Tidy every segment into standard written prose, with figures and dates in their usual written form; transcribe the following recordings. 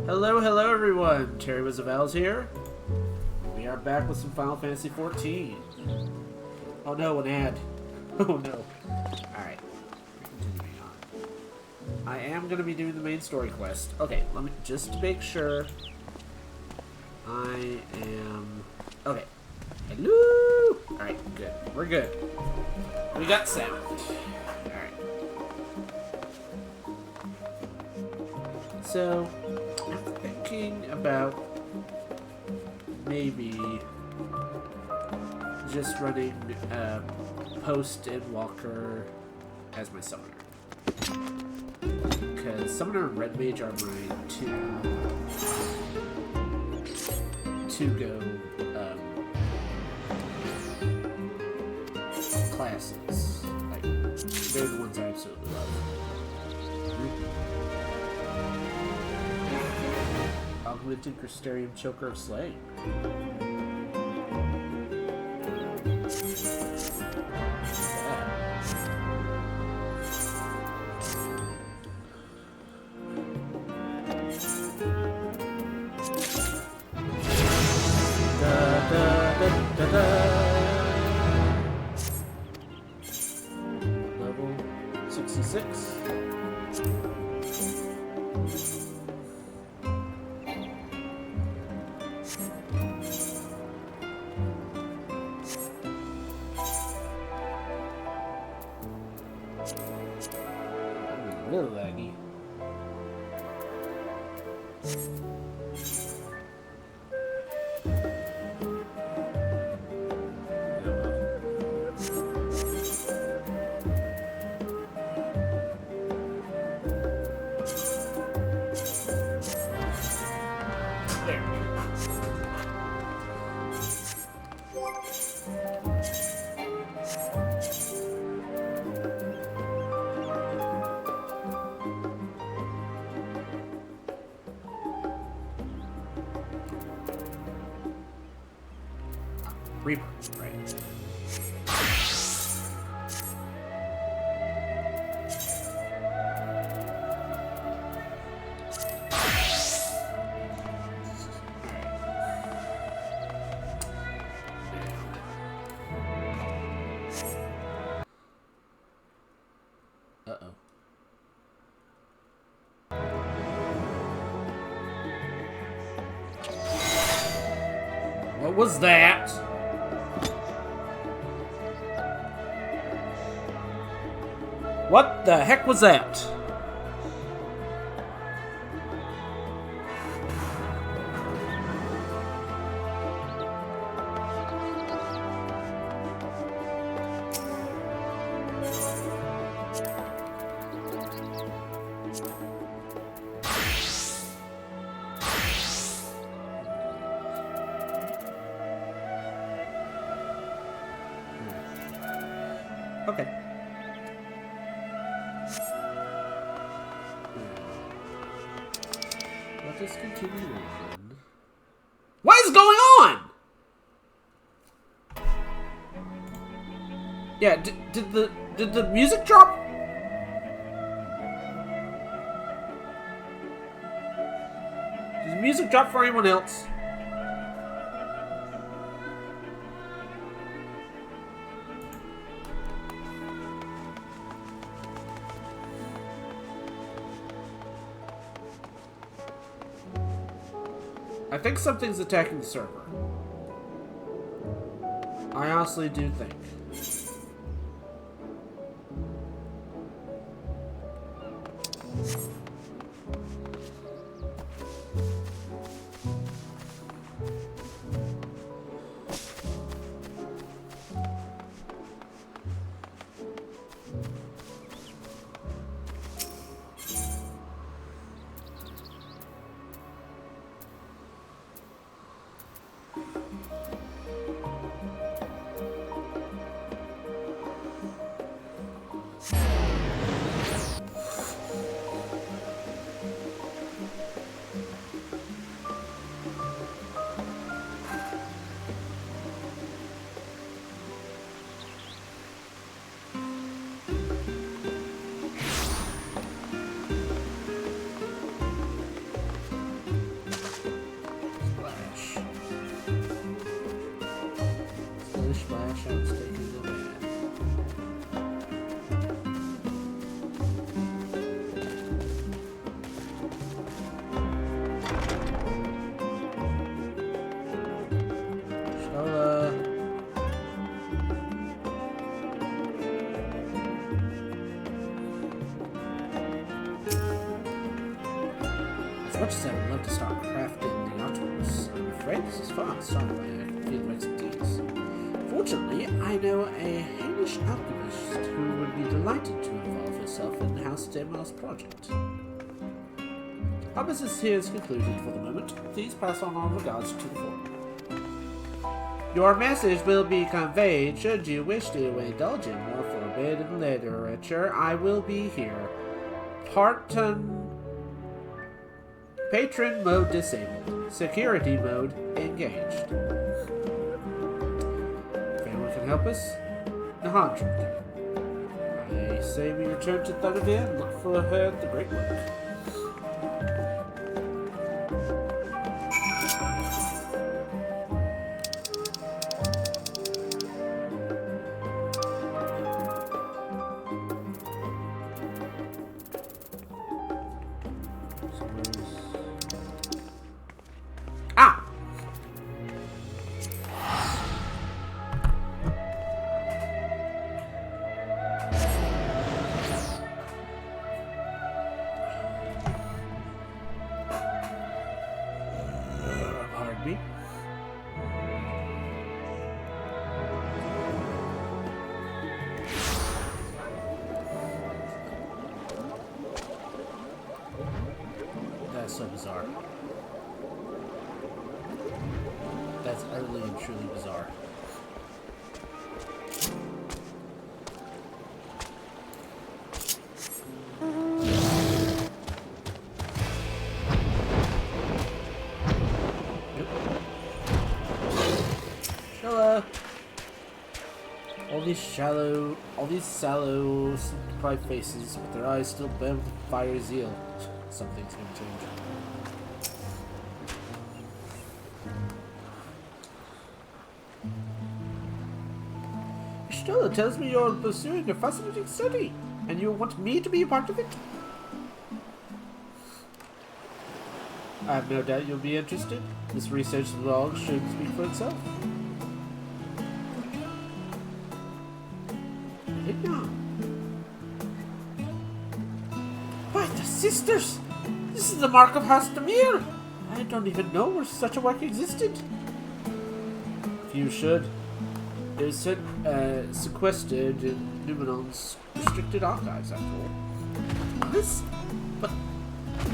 Hello, hello everyone! Terry Wizavels here. We are back with some Final Fantasy XIV. Oh no, an ad. Oh no. Alright. Continuing on. I am going to be doing the main story quest. Okay, let me just to make sure. I am... Okay. Hello! Alright, good. We're good. We got sound. Alright. So... I'm thinking about maybe just running Post and Walker as my summoner. Because Summoner and Red Mage are my two go classes. Like, they're the ones I absolutely love. Augmented Crystarium Choker of Slaying. Level 66. A little laggy. Reaper, right. Uh-oh. What was that? What the heck was that? Okay. Let us continue on. What is going on? Yeah, did the music drop? Did the music drop for anyone else? I think something's attacking the server. I honestly do think. much as I would love to start crafting the Optimus, I'm afraid this is far outside my field of expertise. Fortunately, I know a Hamish alchemist who would be delighted to involve herself in House Demo's project. Our business here is concluded for the moment. Please pass on our regards to the forum. Your message will be conveyed should you wish to indulge in more forbidden literature. I will be here. Patron mode disabled. Security mode engaged. If anyone can help us, Nahandra can. I say we return to Thunderville and look for her at the Great Work. That's so bizarre. That's utterly and truly bizarre. All these sallow, simplified faces with their eyes still burn with fiery zeal. Something's gonna change. Stella tells me you're pursuing a fascinating study, and you want me to be a part of it? I have no doubt you'll be interested. This research log should speak for itself. By the sisters! This is the mark of House Demir! I don't even know where such a work existed. Few should. It was sequestered in Numenon's restricted archives, after all. This? But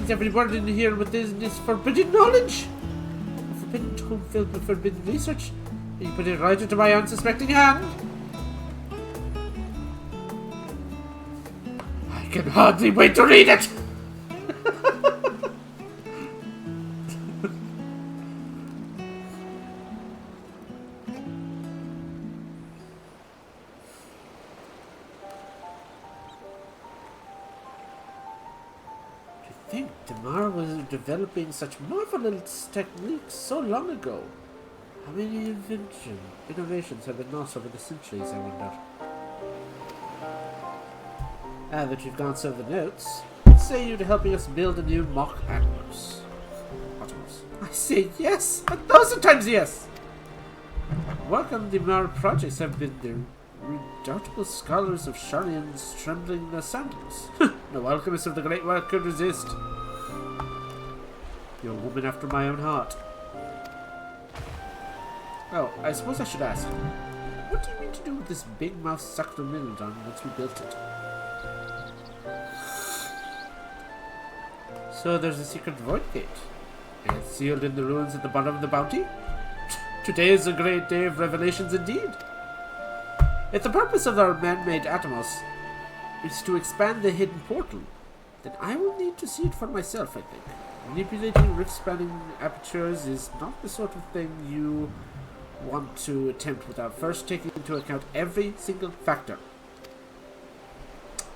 is every word in here within this forbidden knowledge? A forbidden tome filled with forbidden research? And you put it right into my unsuspecting hand? I can hardly wait to read it! To think Damar was developing such marvelous techniques so long ago. How many innovations have been lost over the centuries, I wonder? Now that you've gone over the notes, what say you to helping us build a new mock Atmos? I say yes! 1,000 times yes! Work on the Mara projects have been the redoubtable scholars of Sharlayan's trembling their sandals. No alchemist of the great work could resist. You're a woman after my own heart. Oh, I suppose I should ask, what do you mean to do with this big mouth Sacramildon once we built it? So there's a secret void gate. And it's sealed in the ruins at the bottom of the bounty? Today is a great day of revelations indeed. If the purpose of our man-made Atomos is to expand the hidden portal, then I will need to see it for myself, I think. Manipulating rift-spanning apertures is not the sort of thing you want to attempt without first taking into account every single factor.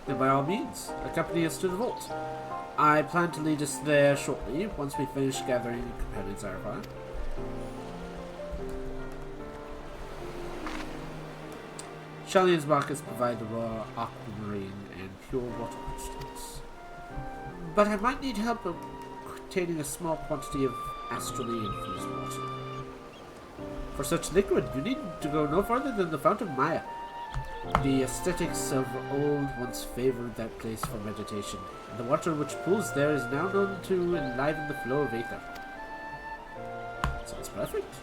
Then by all means, accompany us to the vault. I plan to lead us there shortly, once we finish gathering components I require. Sharlayan's markets provide the raw aquamarine and pure water crystals. But I might need help obtaining a small quantity of astrally infused water. For such liquid, you need to go no further than the Fountain Maya. The aesthetics of old once favored that place for meditation, and the water which pools there is now known to enliven the flow of aether. Sounds perfect.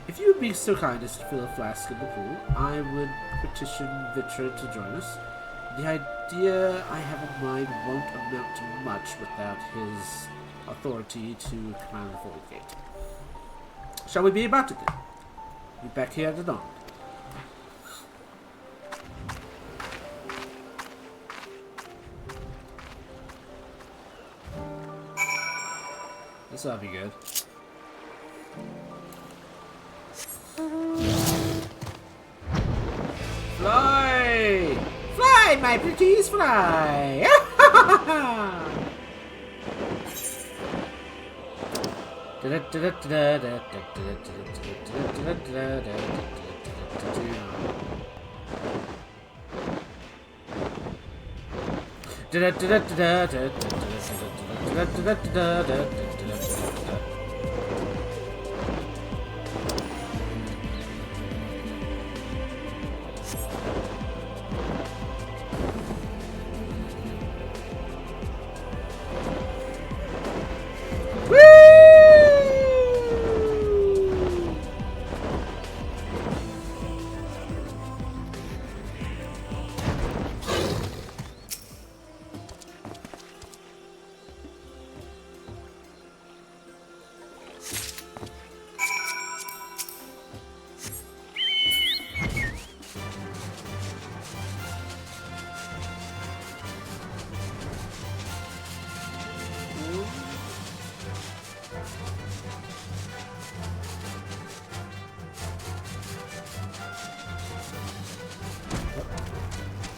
If you would be so kind as to fill a flask in the pool, I would petition Victor to join us. The idea I have in mind won't amount to much without his authority to command the Void Gate. Shall we be about it then? Be back here at the dawn. This ought to be good. Fly! Fly, my pretties, fly!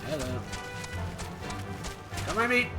Hello. Come at me.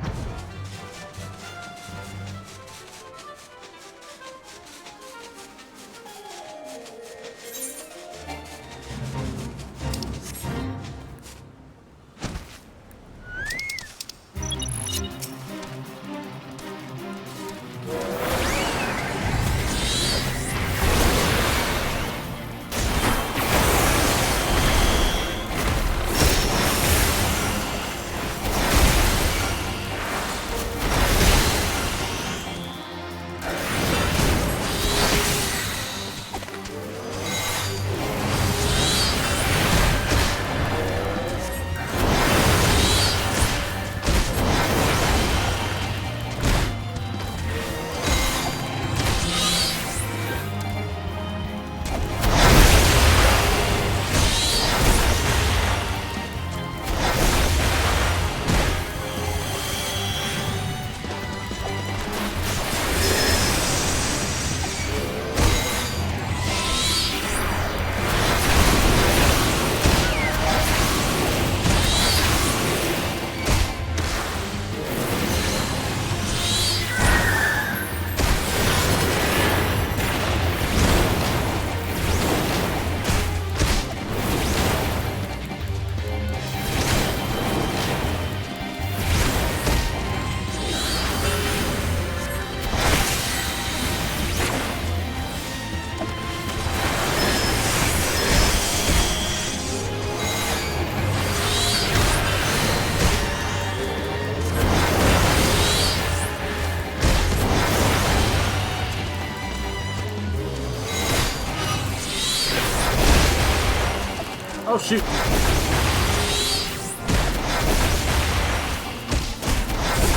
Oh shoot!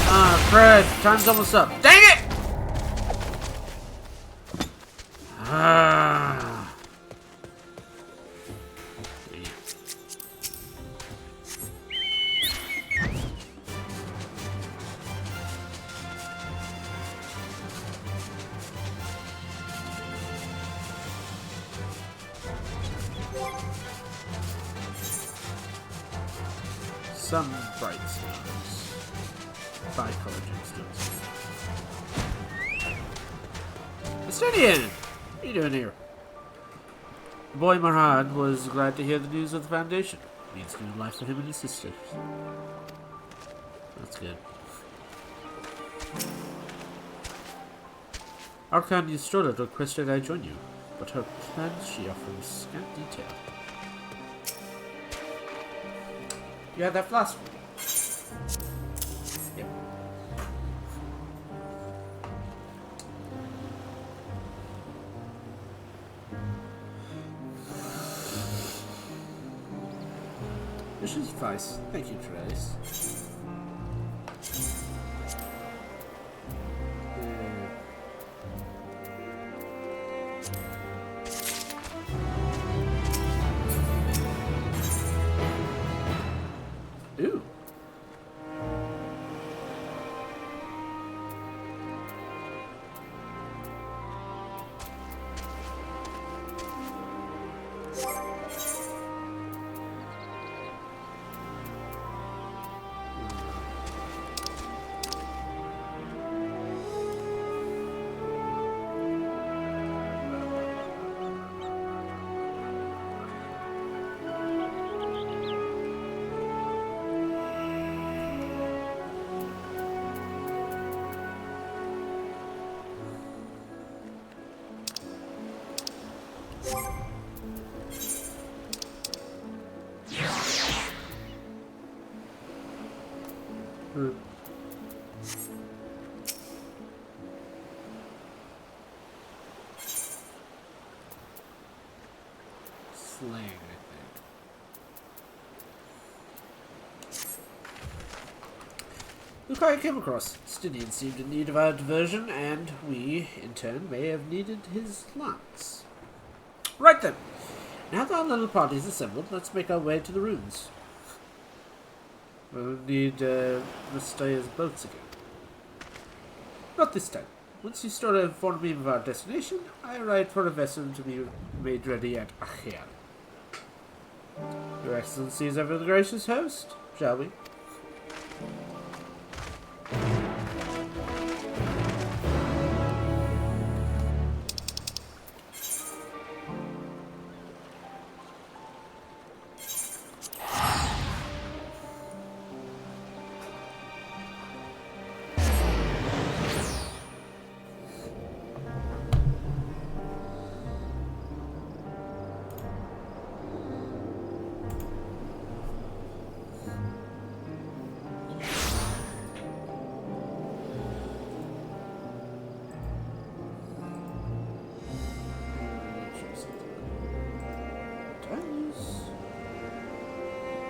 Ah, Fred, time's almost up. Dang it! Ah. Some bright spots. Bi-colored gemstones. Estonian! What are you doing here? Boy Marhan was glad to hear the news of the Foundation. It means new life for him and his sisters. That's good. Arkan Yustroda requested I join you, but her plans she offers scant detail. You had that flask? Yep. Mission advice. Thank you, Trace. Ooh. Slang, I think. Look who I came across. Stinian seemed in need of our diversion, and we, in turn, may have needed his lance. Right then. Now that our little party is assembled, let's make our way to the ruins. We'll need Messiah's boats again. Not this time. Once you start informed me of our destination, I ride for a vessel to be made ready at Acher. Your Excellency is ever the gracious host, shall we?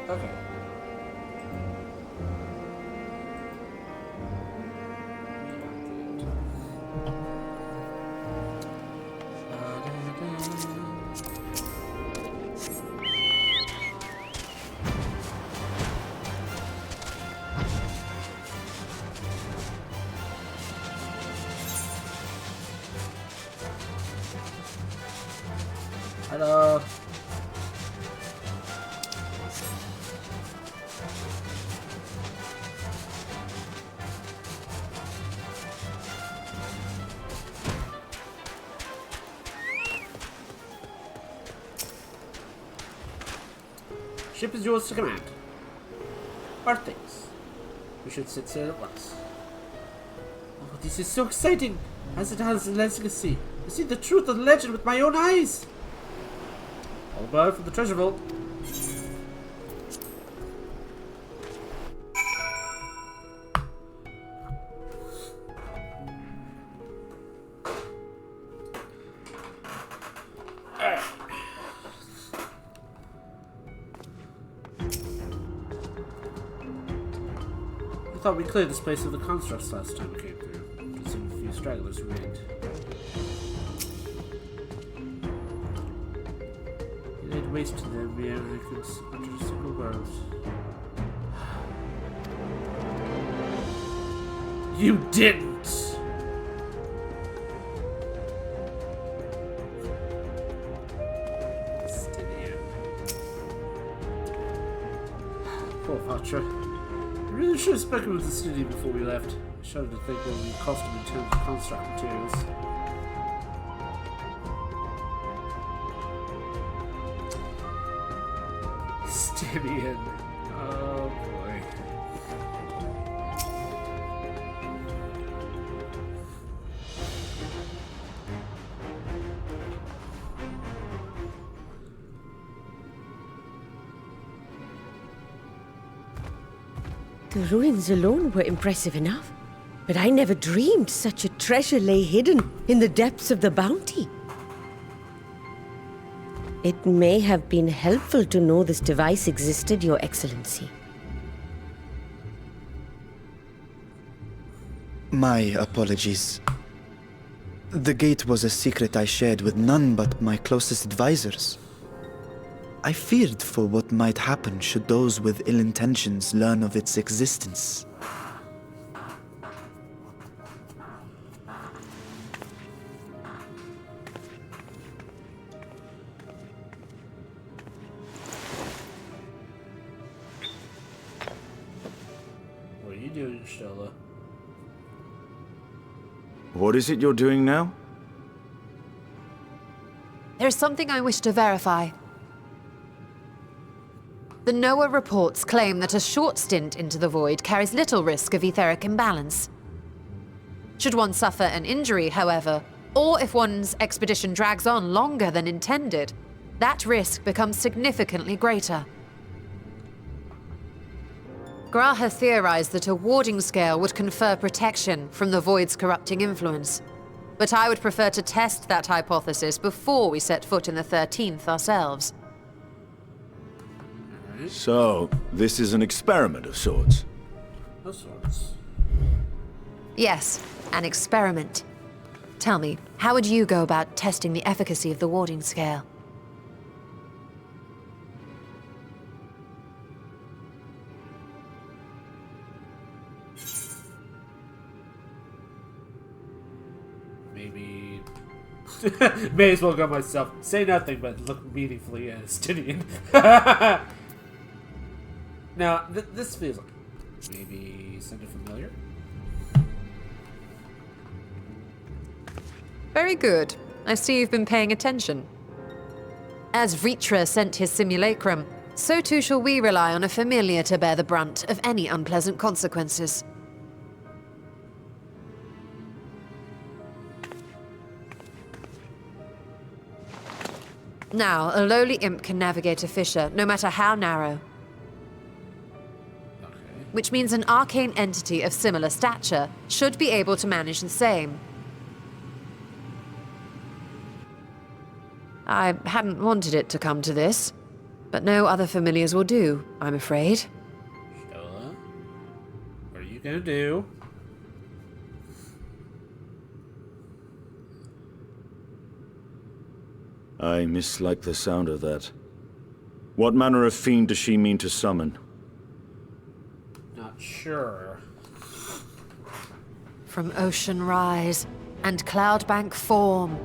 Okay. Hello. Ship is yours to command. Our things. We should set sail at once. Oh, this is so exciting! As it has a legacy. I see the truth of the legend with my own eyes! All aboard for the treasure vault. I thought we cleared this place of the constructs last time we came through. Just a few stragglers remained. You laid waste to them, yeah, I could utter a single word. You didn't! Stinian. Poor Patra. I really should have spoken with the studio before we left. I shudder to think what we cost him in terms of construct materials. Stinian. Oh boy. The ruins alone were impressive enough, but I never dreamed such a treasure lay hidden in the depths of the bounty. It may have been helpful to know this device existed, Your Excellency. My apologies. The gate was a secret I shared with none but my closest advisors. I feared for what might happen should those with ill intentions learn of its existence. What are you doing, Stella? What is it you're doing now? There's something I wish to verify. The NOAA reports claim that a short stint into the void carries little risk of etheric imbalance. Should one suffer an injury, however, or if one's expedition drags on longer than intended, that risk becomes significantly greater. Graha theorized that a warding scale would confer protection from the void's corrupting influence. But I would prefer to test that hypothesis before we set foot in the 13th ourselves. So, this is an experiment of sorts. Of sorts. Yes, an experiment. Tell me, how would you go about testing the efficacy of the warding scale? Maybe... May as well go myself. Say nothing, but look meaningfully at Estinian. Now, this feels like... Maybe something familiar? Very good. I see you've been paying attention. As Vritra sent his simulacrum, so too shall we rely on a familiar to bear the brunt of any unpleasant consequences. Now, a lowly imp can navigate a fissure, no matter how narrow. Okay. Which means an arcane entity of similar stature should be able to manage the same. I hadn't wanted it to come to this, but no other familiars will do, I'm afraid. Stella? What are you gonna do? I mislike the sound of that. What manner of fiend does she mean to summon? Not sure. From ocean rise and cloudbank form,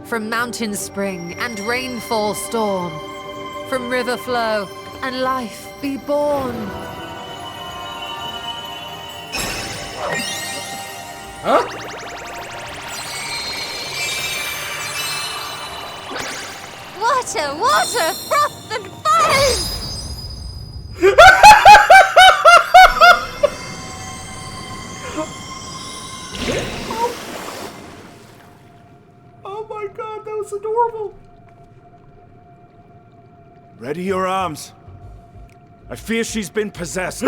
from mountain spring and rainfall storm, from river flow and life be born. Huh? Water, water, froth and foam! Oh my god, that was adorable! Ready your arms. I fear she's been possessed.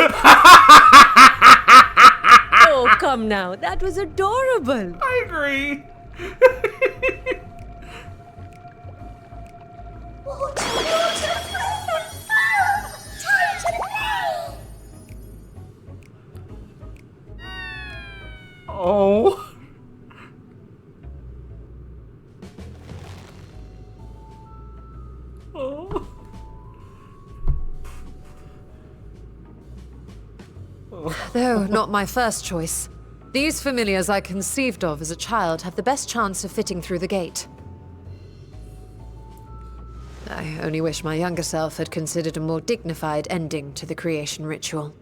Oh, come now. That was adorable. I agree! Water, water, froth and foam! Time to play! Oh. Oh. Though not my first choice. These familiars I conceived of as a child have the best chance of fitting through the gate. I only wish my younger self had considered a more dignified ending to the creation ritual.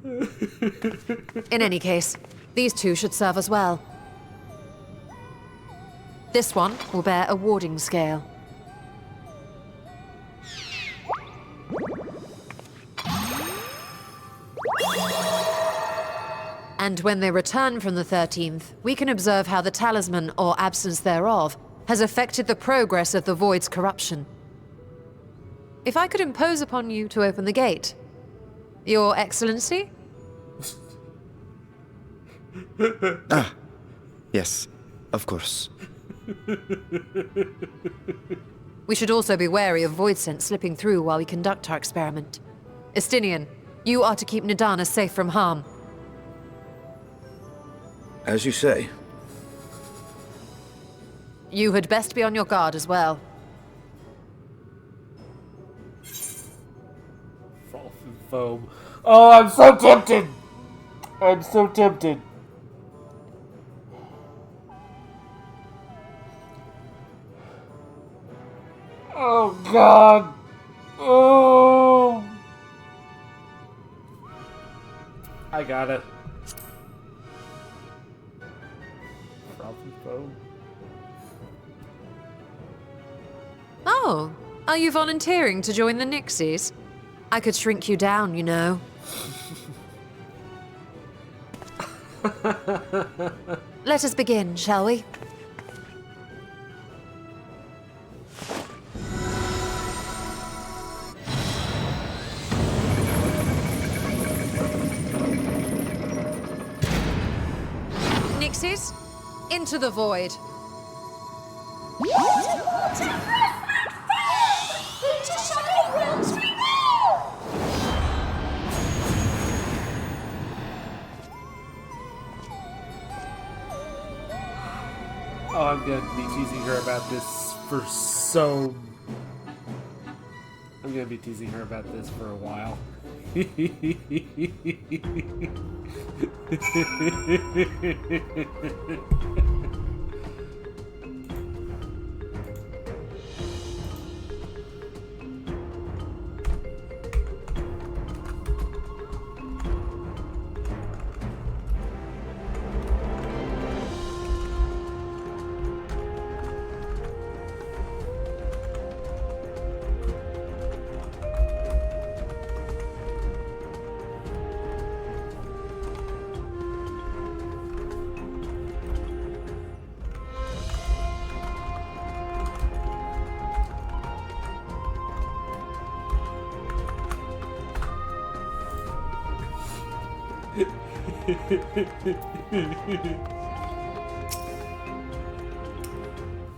In any case, these two should serve us well. This one will bear a warding scale. And when they return from the 13th, we can observe how the talisman, or absence thereof, has affected the progress of the Void's corruption. if I could impose upon you to open the gate. Your Excellency? Yes, of course. We should also be wary of void scent slipping through while we conduct our experiment. Estinian, you are to keep Nadana safe from harm. As you say. You had best be on your guard as well. Froth and foam. Oh, I'm so tempted! I'm so tempted. Oh, God. Oh. I got it. Froth and foam. Oh, are you volunteering to join the Nixies? I could shrink you down, you know. Let us begin, shall we? Nixies, into the void. Water, water, breath, and fire! Into shining realms we will! Oh, I'm gonna be teasing her about this for so... I'm gonna be teasing her about this for a while.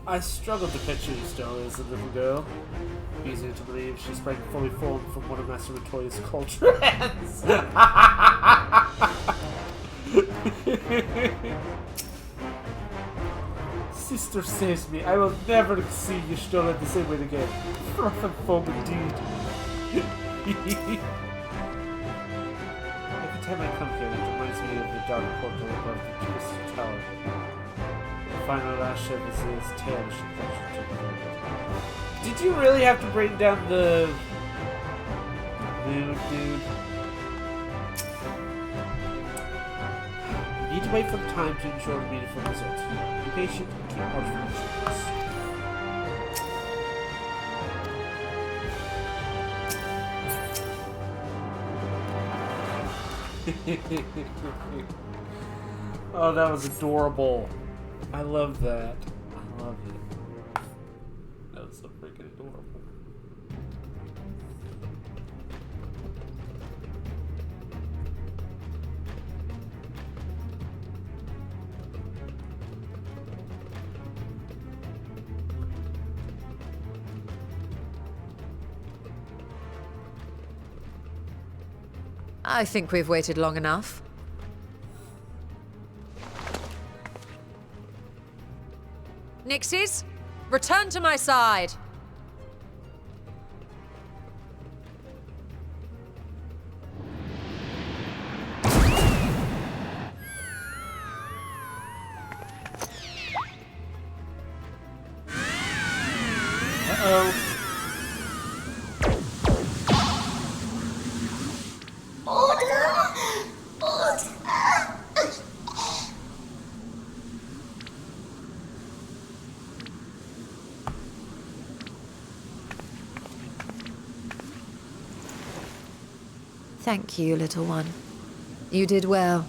I struggled to picture Estelle as a little girl. Easier to believe she sprang fully formed from one of Master Matoya's culture hands. Sister saves me. I will never see you stolen the same way again. Froth and foam indeed. Every time I come here, it reminds me of the dark portal above the Twisted Tower. The final lash of his tail she clutched to the ground. Did you really have to bring down the moon, dude? You need to wait for the time to ensure the meaningful result. Be patient and keep watch for the Oh, that was adorable. I love that. I love it. That was so freaking adorable. I think we've waited long enough. Nixies, return to my side. Uh-oh. Thank you, little one. You did well.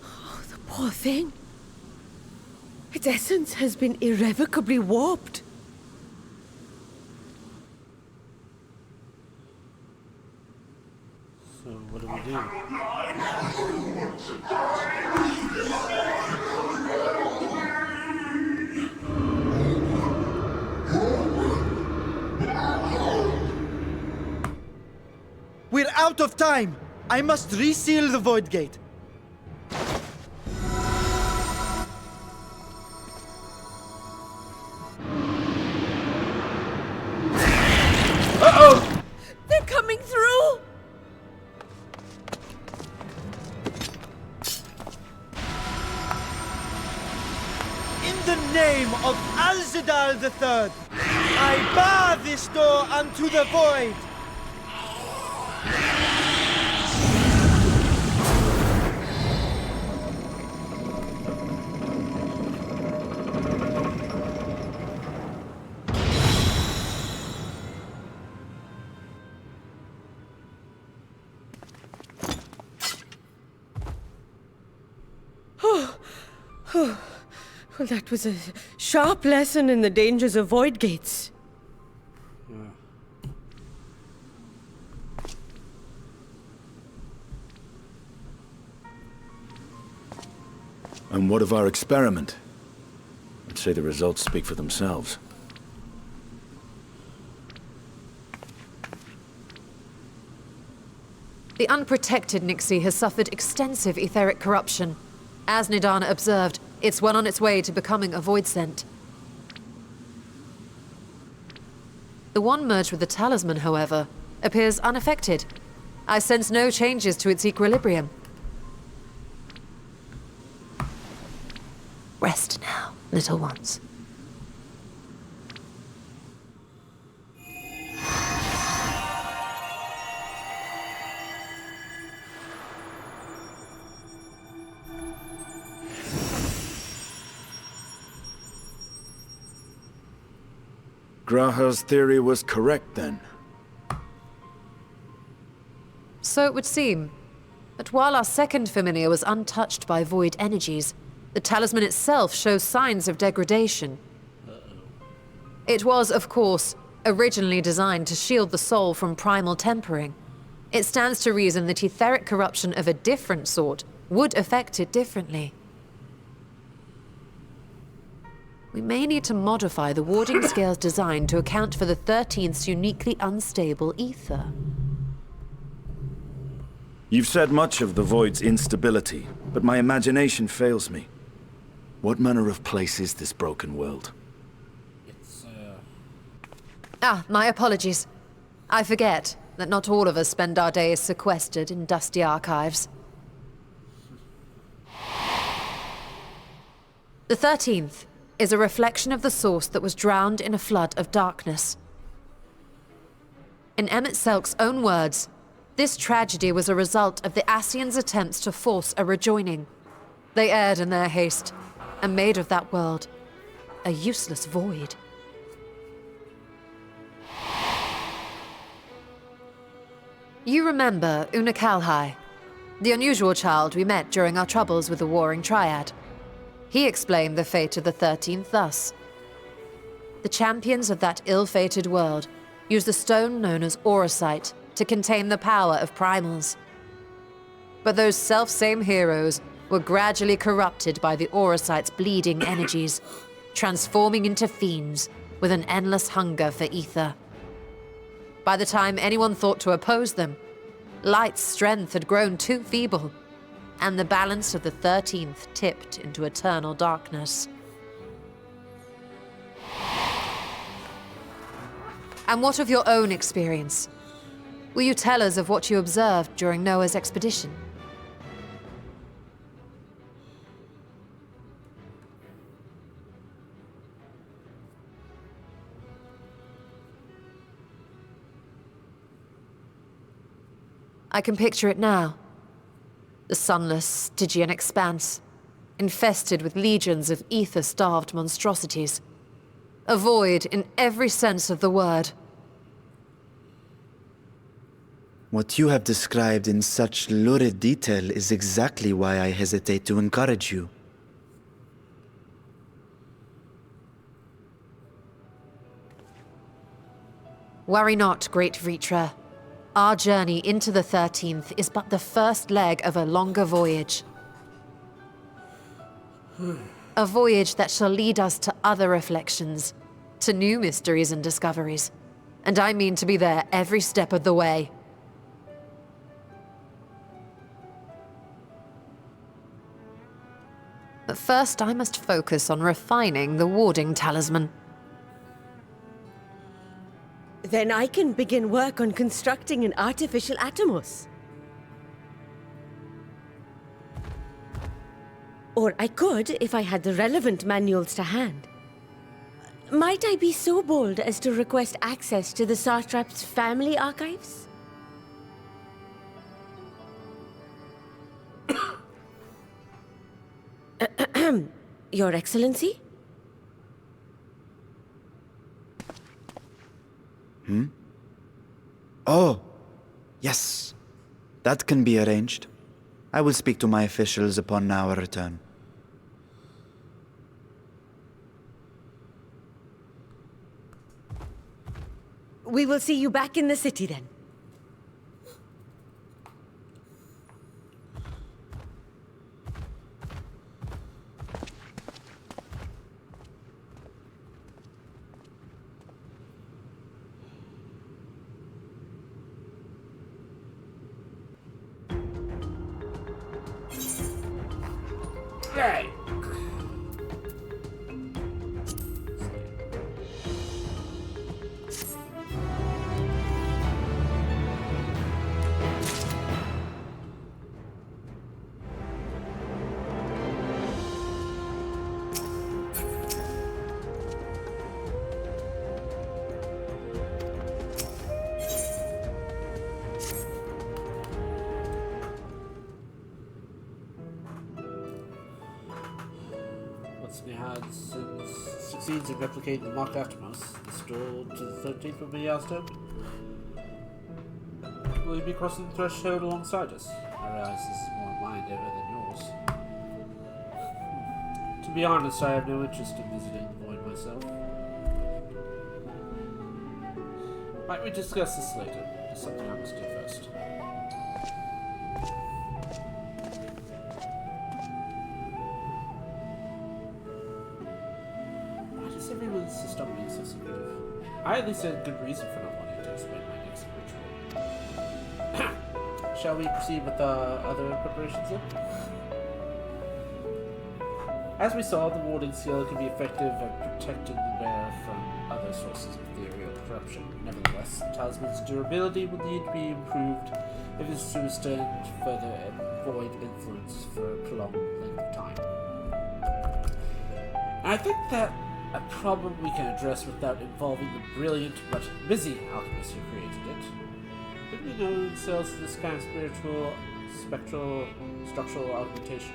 Oh, the poor thing. Its essence has been irrevocably warped. So what do we do? We're out of time! I must reseal the Void Gate. Uh-oh! They're coming through! In the name of Alzadal III, I bar this door unto the void! Well, that was a sharp lesson in the dangers of void gates. And what of our experiment? I'd say the results speak for themselves. The unprotected Nixie has suffered extensive etheric corruption. As Nidana observed, it's well on its way to becoming a void scent. The one merged with the talisman, however, appears unaffected. I sense no changes to its equilibrium. Rest now, little ones. Graha's theory was correct, then. So it would seem. But while our second familiar was untouched by void energies, the talisman itself shows signs of degradation. It was, of course, originally designed to shield the soul from primal tempering. It stands to reason that etheric corruption of a different sort would affect it differently. We may need to modify the warding scale's design to account for the 13th's uniquely unstable ether. You've said much of the Void's instability, but my imagination fails me. What manner of place is this broken world? It's, My apologies. I forget that not all of us spend our days sequestered in dusty archives. The 13th is a reflection of the source that was drowned in a flood of darkness. In Emmett Selk's own words, this tragedy was a result of the Ascians' attempts to force a rejoining. They erred in their haste, and made of that world a useless void. You remember Una Kalhai, the unusual child we met during our troubles with the Warring Triad. He explained the fate of the 13th thus. The champions of that ill-fated world used the stone known as Auracite to contain the power of primals. But those self-same heroes were gradually corrupted by the Auracite's bleeding energies, transforming into fiends with an endless hunger for ether. By the time anyone thought to oppose them, Light's strength had grown too feeble, and the balance of the 13th tipped into eternal darkness. And what of your own experience? Will you tell us of what you observed during Noah's expedition? I can picture it now. The sunless, Stygian expanse, infested with legions of ether-starved monstrosities. A void in every sense of the word. What you have described in such lurid detail is exactly why I hesitate to encourage you. Worry not, great Vritra. Our journey into the 13th is but the first leg of a longer voyage. A voyage that shall lead us to other reflections, to new mysteries and discoveries. And I mean to be there every step of the way. But first, I must focus on refining the warding talisman. Then I can begin work on constructing an artificial Atomos. Or I could, if I had the relevant manuals to hand. Might I be so bold as to request access to the Satrap's family archives? Your Excellency? Oh, yes. That can be arranged. I will speak to my officials upon our return. We will see you back in the city then. Alright. Succeeds in replicating the Mark Atomos, the door to the 13th will be asked open. Will you be crossing the threshold alongside us? I realize this is more my endeavor than yours. To be honest, I have no interest in visiting the void myself. Might we discuss this later? There's something I must do first. Everyone insist on being so secretive. I at least had a good reason for not wanting to explain my next ritual. Shall we proceed with other preparations then? As we saw, the warding seal can be effective at protecting the bearer from other sources of ethereal corruption. Nevertheless, the talisman's durability will need to be improved if it is to withstand further void influence for a prolonged length of time. I think that a problem we can address without involving the brilliant but busy alchemist who created it. Could we know themselves to this kind of structural augmentation?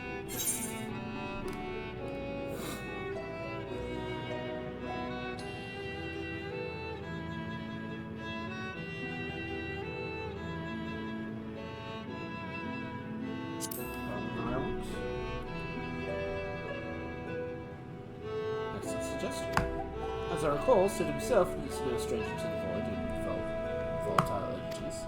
As I recall, Sid himself is no stranger to the void and volatile entities.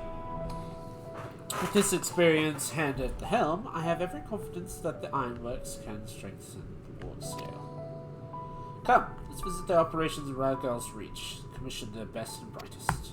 With this experience hand at the helm, I have every confidence that the ironworks can strengthen the ward scale. Come, let's visit the operations in Radgal's Reach. Commission the best and brightest.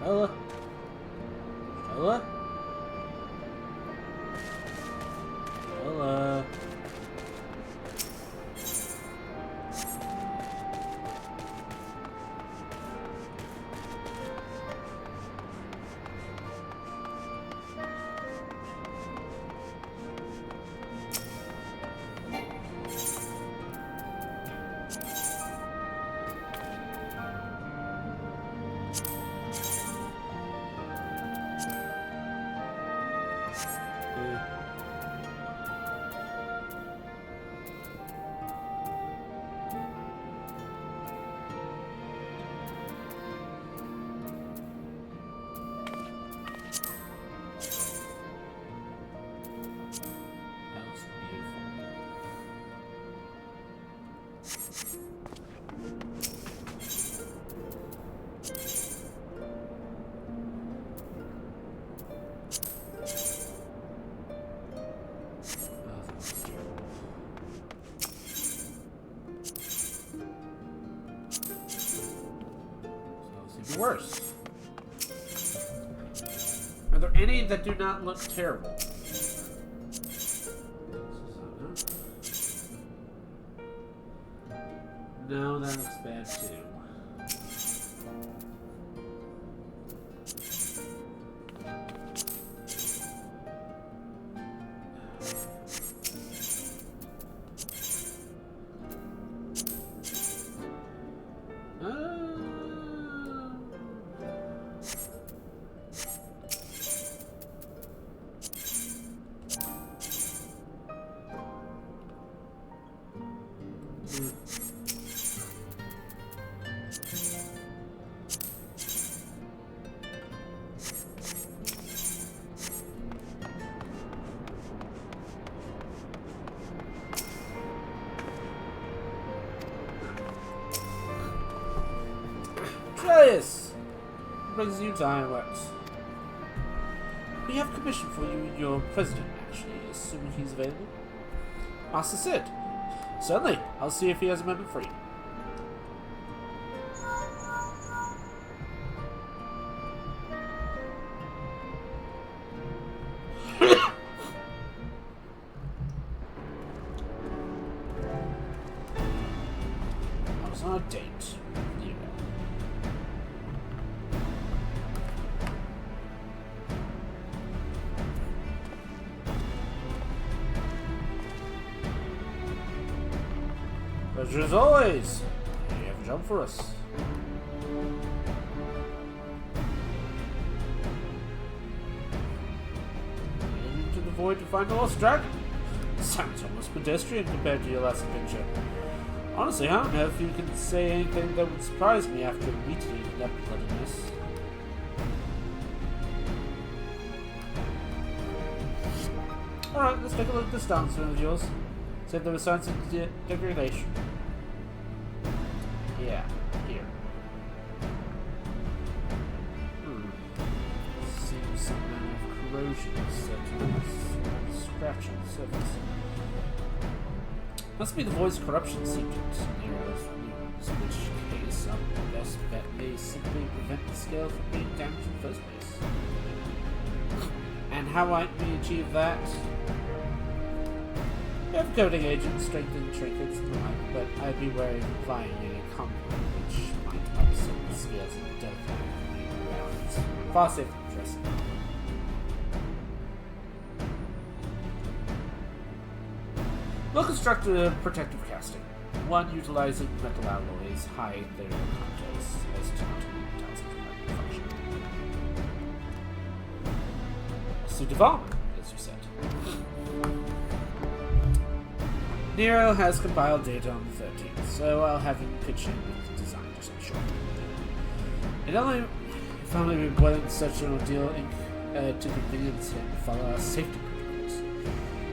Stella? Stella? Stella? That looks beautiful. Oh, that looks terrible. So it's even worse. Are there any that do not look terrible? No, that looks bad too. Try this! Brings you to ironworks. We have commission for you, your president, actually, as soon as he's available. Master Sid. Certainly. I'll see if he has a moment free. I was on a date. You know. Pleasure as always. You have a job for us. Heading into the void to find the lost dragon. Sounds almost pedestrian compared to your last adventure. Honestly, I don't know if you can say anything that would surprise me after meeting that bloodiness. Alright, let's take a look at this downstream of yours. Said there were signs of degradation. Yeah, here. Seems some manner of corrosion set on the scratch on the surface. Must be the voice corruption secret near those ruins, in which case our best bet may simply prevent the scale from being damaged in the first place. And how might we achieve that? We have coding agents, strengthening trinkets and the like, but I'd be wary of applying any compound which might upset the scales in a delicate balance. Far safer than dressing. We'll construct a protective casting, one utilizing metal alloys high their contents as to not limit its function. Suit of armor, as you said. Nero has compiled data on the 13th, so I'll have him pitch in with the design just a short. If only we weathered such an ordeal to convenience him to follow our safety protocols.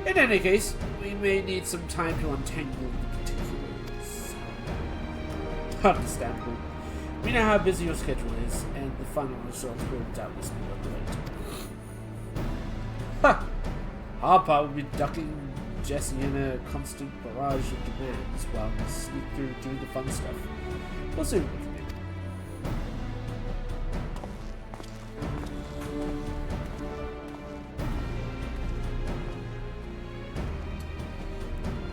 In any case, we may need some time to untangle the particulars. Understandable. We know how busy your schedule is, and the final results will doubtless be on the way. Ha! Our part will be ducking Jesse in a constant barrage of demands while we sneak through doing the fun stuff. We'll see what we can do.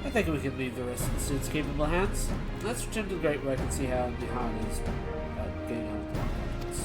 I think we can leave the rest of the students' capable hands. Let's return to the great work and see how Nihan is getting on with the confidence.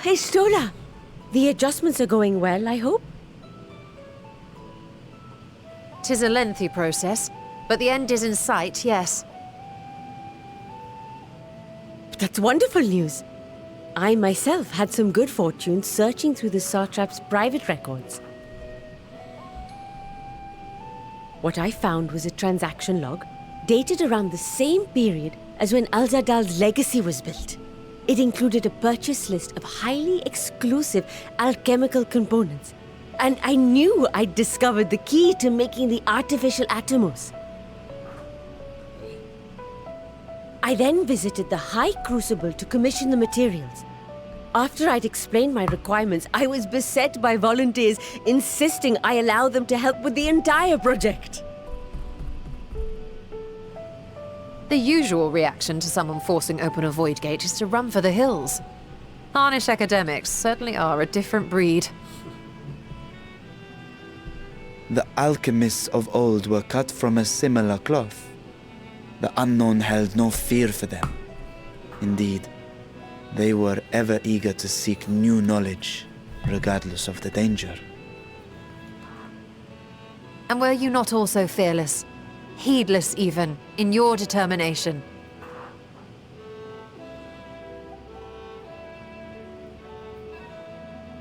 Gestola! The adjustments are going well, I hope? 'Tis a lengthy process, but the end is in sight, yes. That's wonderful news. I myself had some good fortune searching through the Satrap's private records. What I found was a transaction log dated around the same period as when Al-Zadal's legacy was built. It included a purchase list of highly exclusive alchemical components, and I knew I'd discovered the key to making the artificial atomos. I then visited the High Crucible to commission the materials. After I'd explained my requirements, I was beset by volunteers insisting I allow them to help with the entire project. The usual reaction to someone forcing open a void gate is to run for the hills. Harnish academics certainly are a different breed. The alchemists of old were cut from a similar cloth. The unknown held no fear for them. Indeed, they were ever eager to seek new knowledge, regardless of the danger. And were you not also fearless? Heedless even, in your determination?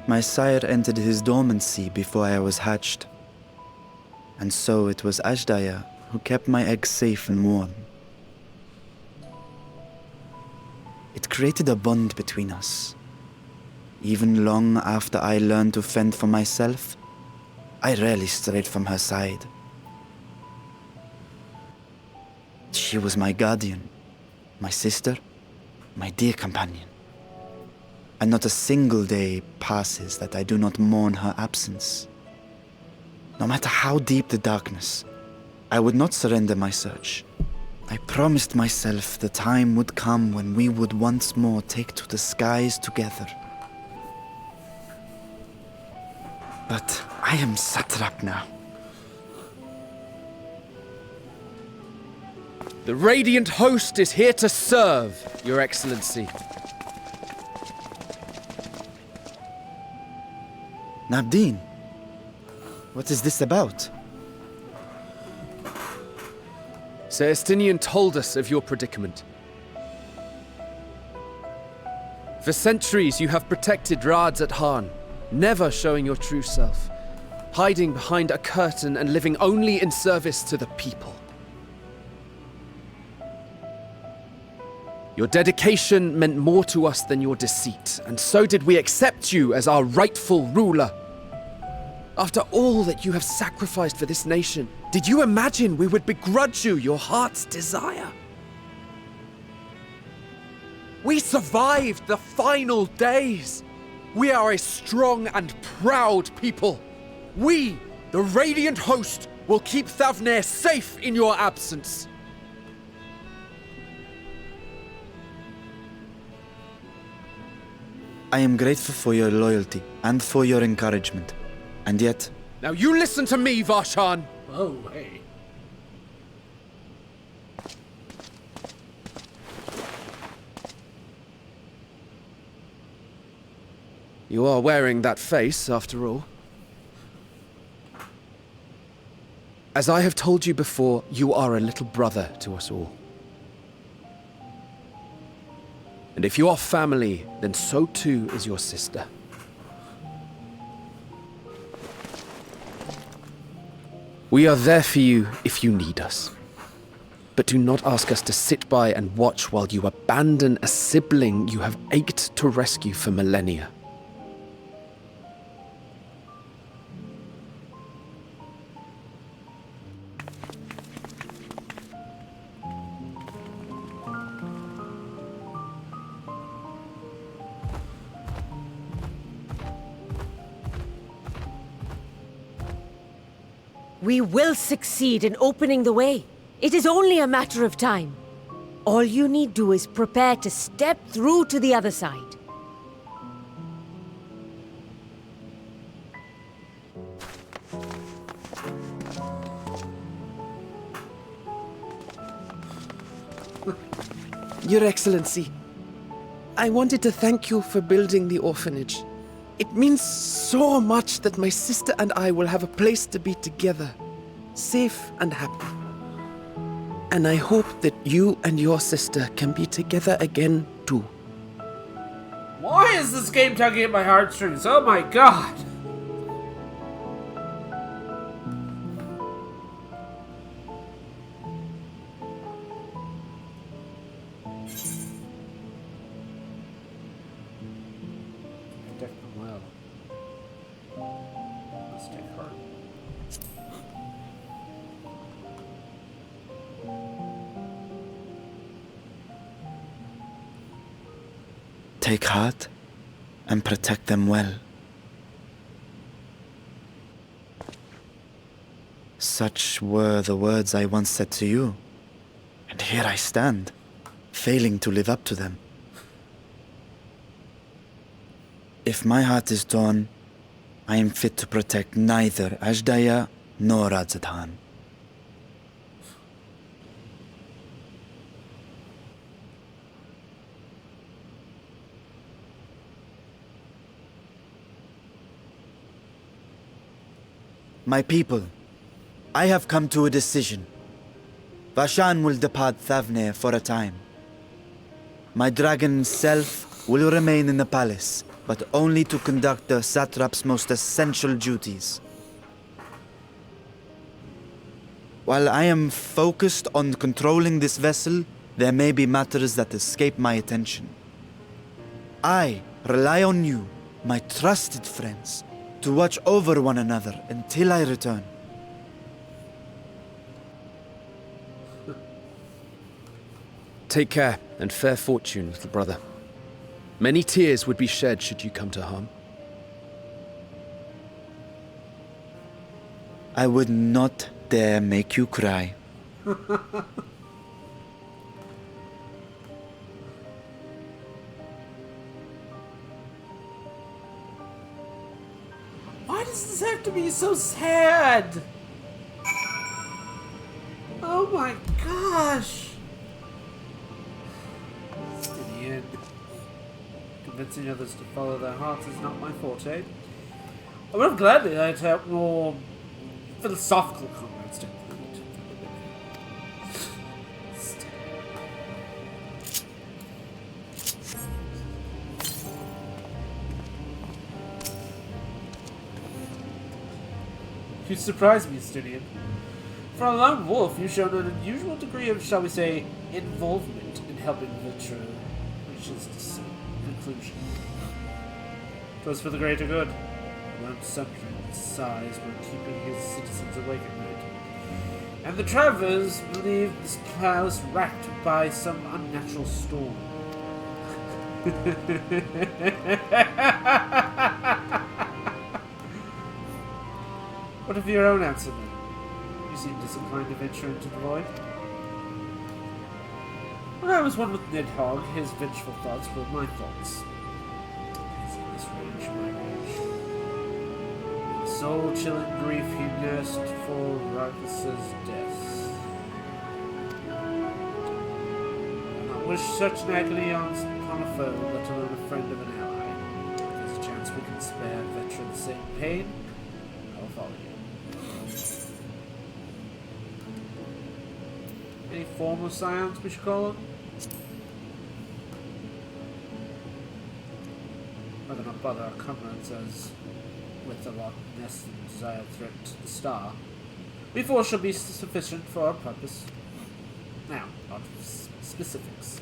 My sire entered his dormancy before I was hatched. And so it was Ashdaya who kept my eggs safe and warm. It created a bond between us. Even long after I learned to fend for myself, I rarely strayed from her side. She was my guardian, my sister, my dear companion. And not a single day passes that I do not mourn her absence. No matter how deep the darkness, I would not surrender my search. I promised myself the time would come when we would once more take to the skies together. But I am satrap now. The Radiant Host is here to serve, Your Excellency. Nabdeen, what is this about? Sir Estinian told us of your predicament. For centuries you have protected Rads at Han, never showing your true self, hiding behind a curtain and living only in service to the people. Your dedication meant more to us than your deceit, and so did we accept you as our rightful ruler. After all that you have sacrificed for this nation, did you imagine we would begrudge you your heart's desire? We survived the final days. We are a strong and proud people. We, the Radiant Host, will keep Thavnair safe in your absence. I am grateful for your loyalty and for your encouragement. And yet... Now you listen to me, Varshan! Oh, hey. You are wearing that face, after all. As I have told you before, you are a little brother to us all. And if you are family, then so too is your sister. We are there for you if you need us. But do not ask us to sit by and watch while you abandon a sibling you have ached to rescue for millennia. We will succeed in opening the way. It is only a matter of time. All you need do is prepare to step through to the other side. Your Excellency, I wanted to thank you for building the orphanage. It means so much that my sister and I will have a place to be together, safe and happy. And I hope that you and your sister can be together again too. Why is this game tugging at my heartstrings? Oh my god! Protect them well. Let's take heart. Take heart and protect them well. Such were the words I once said to you, and here I stand, failing to live up to them. If my heart is torn, I am fit to protect neither Ajdaya nor Radzatan. My people, I have come to a decision. Vashan will depart Thavne for a time. My dragon self will remain in the palace, but only to conduct the satrap's most essential duties. While I am focused on controlling this vessel, there may be matters that escape my attention. I rely on you, my trusted friends, to watch over one another until I return. Take care and fair fortune, little brother. Many tears would be shed should you come to harm. I would not dare make you cry. Why does this have to be so sad? Oh my gosh! In the end, convincing others to follow their hearts is not my forte. I would have gladly liked to have more philosophical comments to include. You surprised me, Stydian. For a lone wolf, you've shown an unusual degree of, shall we say, involvement in helping Vitra reach his conclusion. It was for the greater good. Around Sentry's size were keeping his citizens awake at night. And the travelers believe this palace racked by some unnatural storm. What of your own answer, then? You seem disinclined to venture into the void. When I was one with Nidhogg, his vengeful thoughts were my thoughts. As in this rage, my rage. The soul-chilling grief he nursed for Rakus's death. I not wish such an agony upon a foe, let alone a friend of an ally. If there's a chance we can spare Vetra the same pain, I'll follow you. Any form of science we should call it? Rather not bother our comrades as with a lot less than desired threat to the star. Before shall be sufficient for our purpose. Now, on specifics.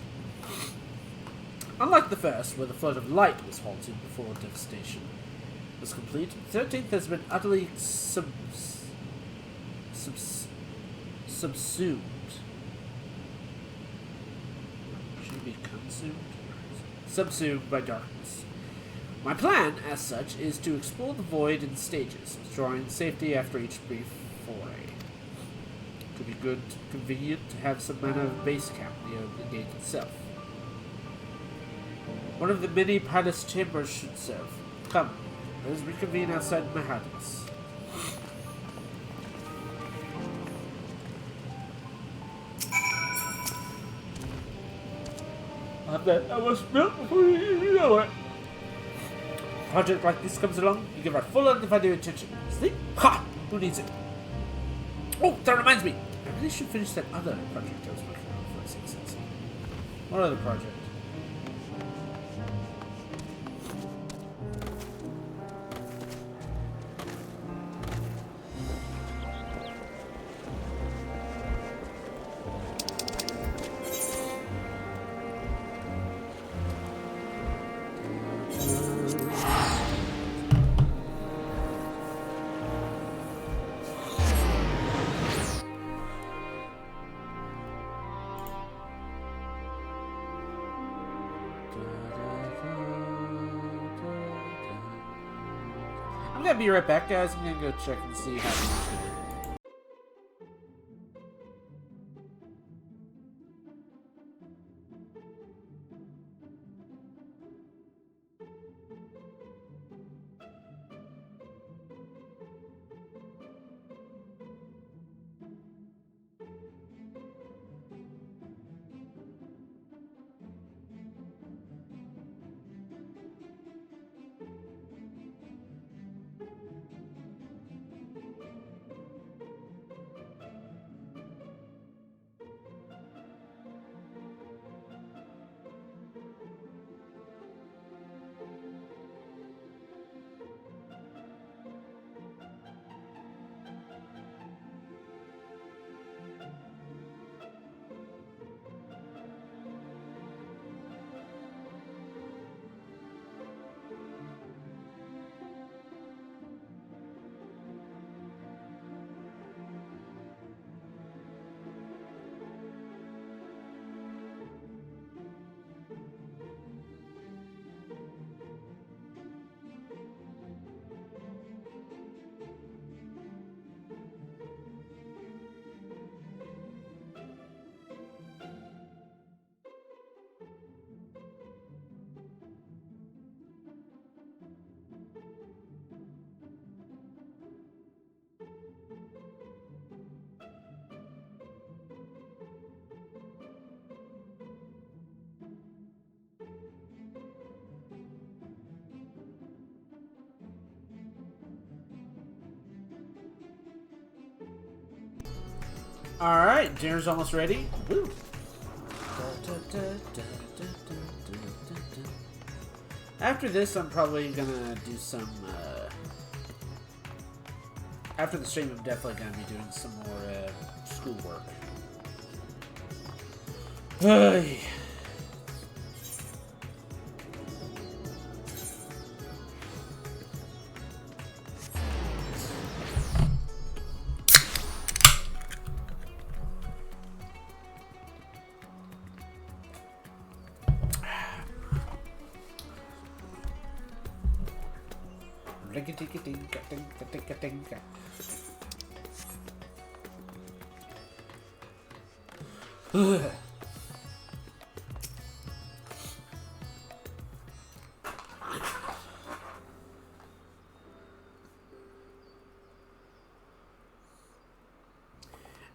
Unlike the first, where the flood of light was halted before devastation was complete, the 13th has been utterly subsumed. Should be consumed? Subsumed by darkness. My plan, as such, is to explore the void in stages, withdrawing safety after each brief foray. It could be convenient to have some manner of base camp near the gate itself. One of the many palace chambers should serve. Come, let us reconvene outside Mahadis. have that. I was built before you know it. A project like this comes along, you give our full undivided attention. Sleep? Ha! Who needs it? Oh, that reminds me. I really should finish that other project I was working on for 6 cents. What other project? I'm gonna be right back, guys. I'm gonna go check and see how things are doing. Alright, dinner's almost ready. Woo. After this, I'm probably gonna do some, after the stream, I'm definitely gonna be doing some more, schoolwork. Hey.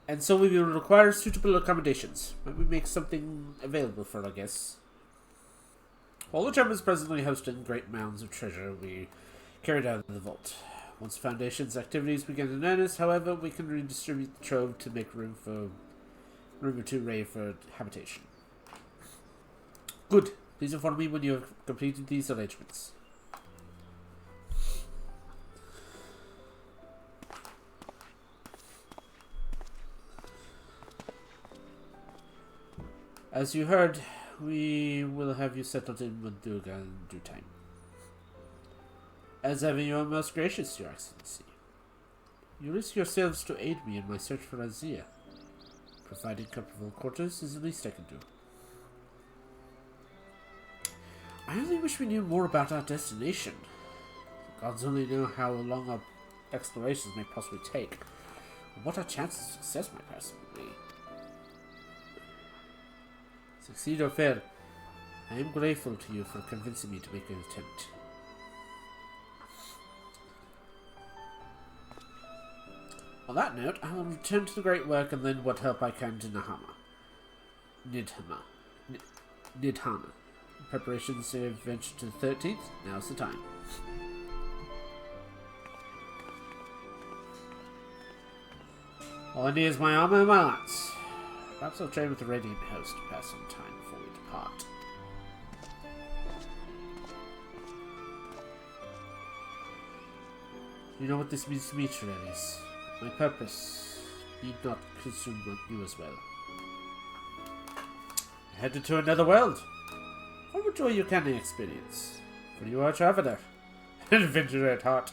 And so we will require suitable accommodations. Might we make something available for our guests? While the Germans presently hosting great mounds of treasure we carried out of the vault. Once the Foundation's activities begin in earnest, however, we can redistribute the trove to make room or two ready for habitation. Good. Please inform me when you have completed these arrangements. As you heard, we will have you settled in Manduga in due time. As ever, you are most gracious, Your Excellency. You risk yourselves to aid me in my search for Azia. Providing comfortable quarters is the least I can do. I only wish we knew more about our destination. The gods only know how long our explorations may possibly take, and what our chances of success might possibly be. Succeed or fail, I am grateful to you for convincing me to make an attempt. On that note, I will return to the great work and lend what help I can to Nidhama. Nidhana. Preparations to venture to the 13th. Now's the time. All I need is my armor and my lance. Perhaps I'll trade with the Radiant Host to pass some time before we depart. You know what this means to me, Trellis. My purpose need not consume you as well. Headed to another world. I would enjoy your canning experience, for you are a traveler, an adventurer at heart.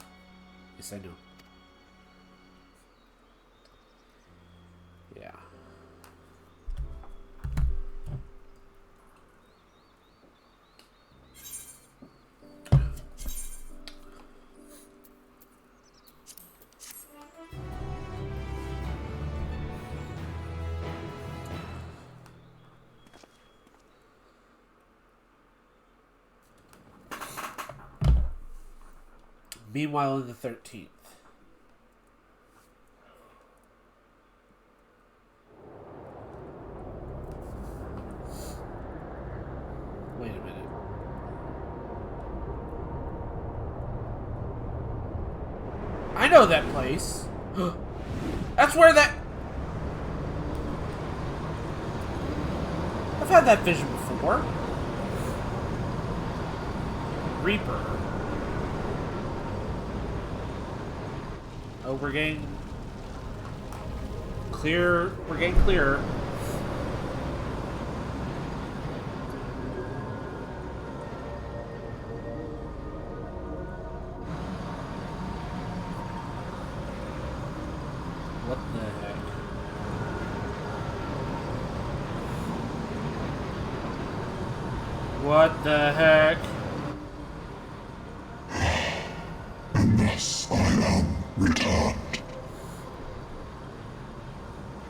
Yes, I know. Yeah. Meanwhile, on the 13th. Wait a minute. I know that place. That's where that... I've had that vision before. Reaper. Oh, we're getting clear. We're getting clearer. What the heck? What the heck? And thus I am returned.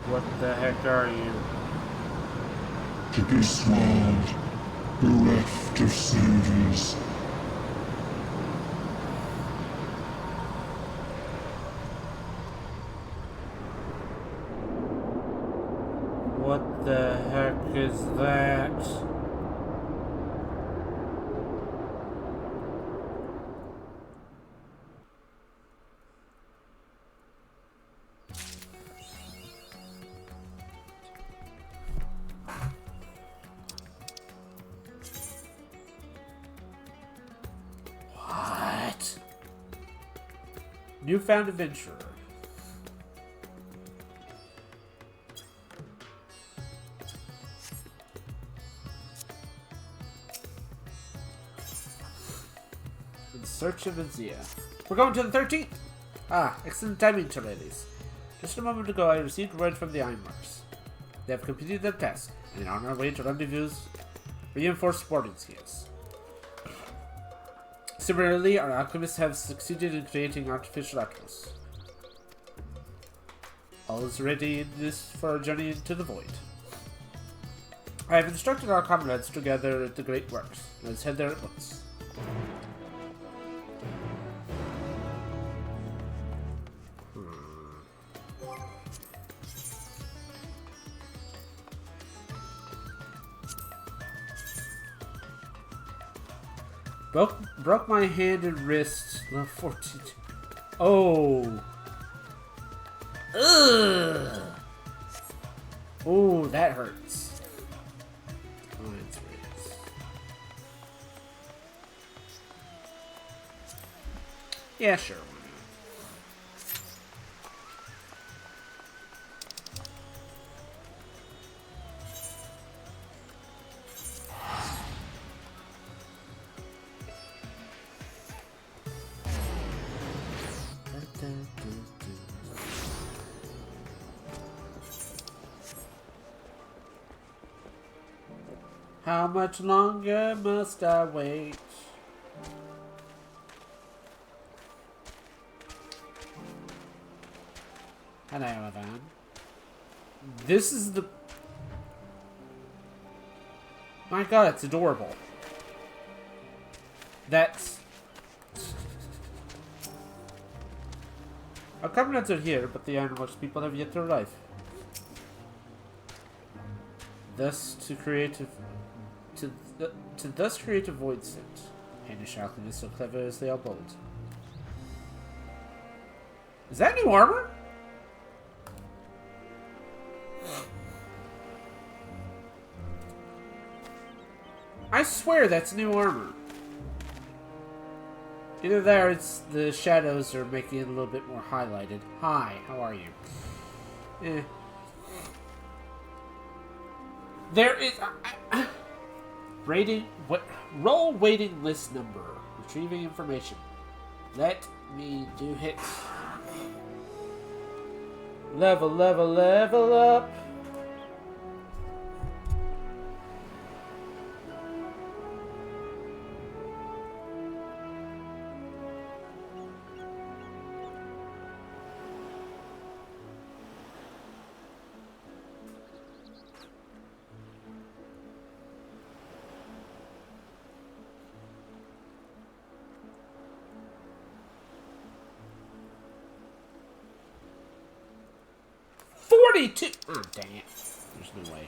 What the heck are you? To this world, bereft of saviors. What the heck is that? What? Newfound adventurer. In search of Azia. We're going to the 13th! Ah, excellent timing, ladies. Just a moment ago, I received word from the Ironmarks. They have completed their task, and are on our way to rendezvous reinforced sporting skills. Similarly, our alchemists have succeeded in creating artificial atlas. All is ready in this for a journey into the void. I have instructed our comrades to gather at the Great Works. Let's head there at once. Broke my hand and wrist. Level 14. Oh. Ugh. Oh, that hurts. Oh, that's right. Yeah, sure. How much longer must I wait? Hello, Evan. This is the... My god, it's adorable. That's... Our comrades are here, but the Ironworks people have yet to arrive. Thus, to create to thus create a void scent. Hanish alchemists so clever as they are bold. Is that new armor? I swear that's new armor. Either there, it's the shadows are making it a little bit more highlighted. Hi, how are you? Eh. There is rating. What? Roll waiting list number. Retrieving information. Let me do hits. Level up. Oh, dang it. There's no way.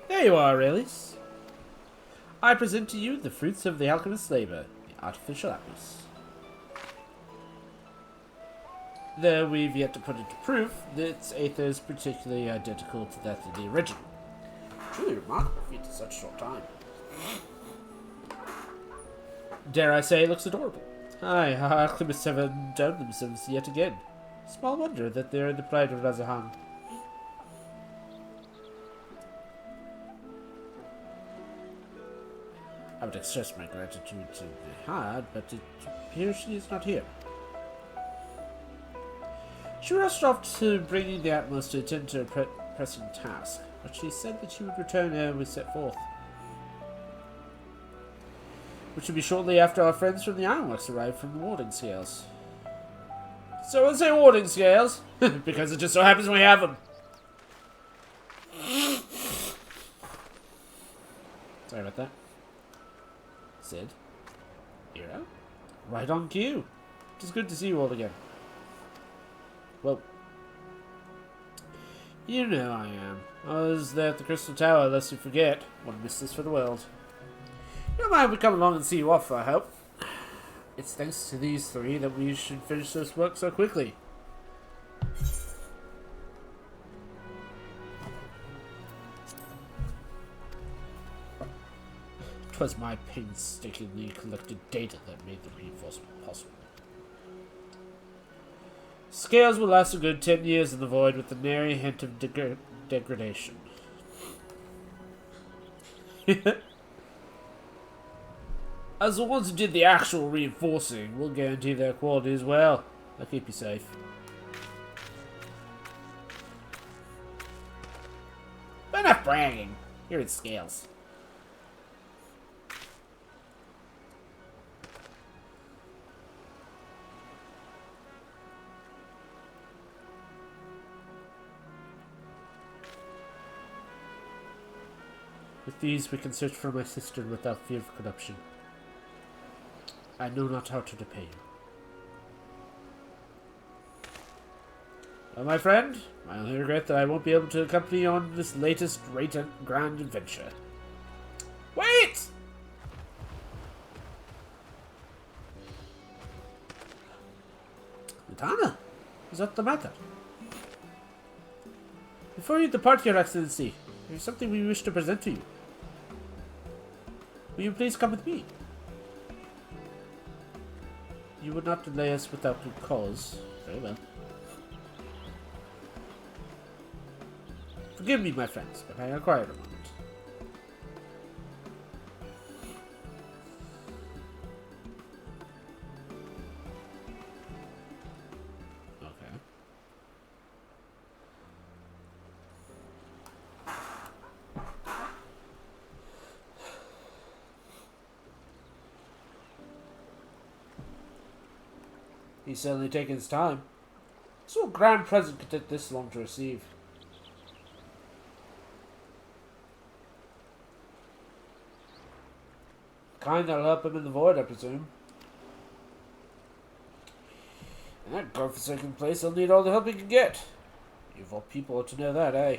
There you are, Aurelius. I present to you the fruits of the alchemist's labor, the artificial apples. Though we've yet to put into proof that its aether is particularly identical to that of the original. Truly remarkable feat in such a short time. Dare I say, it looks adorable. Aye, our alchemists have outdone themselves yet again. Small wonder that they are the pride of Razahan. I would express my gratitude to Nehad, but it appears she is not here. She rushed off to bringing the Atmos to attend to her pressing task, but she said that she would return ere we set forth. Which would be shortly after our friends from the Ironworks arrive from the warding scales. So I'll say warding scales, because it just so happens we have them. Sorry about that. Sid. Hero. Right on cue. It is good to see you all again. Well, you know I am. I was there at the Crystal Tower, lest you forget. Wouldn't miss this for the world. You don't mind we come along and see you off, I hope. It's thanks to these three that we should finish this work so quickly. 'Twas my painstakingly collected data that made the reinforcement possible. Scales will last a good 10 years in the void with a nary hint of degradation. As the ones who did the actual reinforcing, we'll guarantee their quality as well. They'll keep you safe. But enough bragging. Here are Scales. With these we can search for my sister without fear of corruption. I know not how to repay you. Well, my friend, I only regret that I won't be able to accompany you on this latest great and grand adventure. Wait! Madonna, is that the matter? Before you depart, Your Excellency, there is something we wish to present to you. Will you please come with me? You would not delay us without good cause. Very well. Forgive me, my friends, but I require a moment. Okay. He's certainly taken his time. So a grand present could take this long to receive. Kind that'll help him in the void, I presume. In that godforsaken place, he'll need all the help he can get. You of all people ought to know that, eh?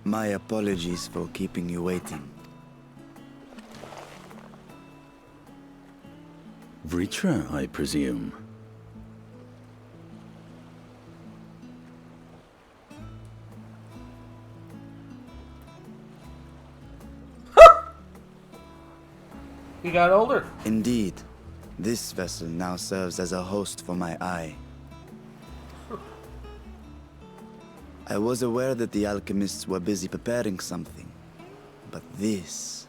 My apologies for keeping you waiting. Vritra, I presume. He got older. Indeed, this vessel now serves as a host for my eye. I was aware that the alchemists were busy preparing something, but this...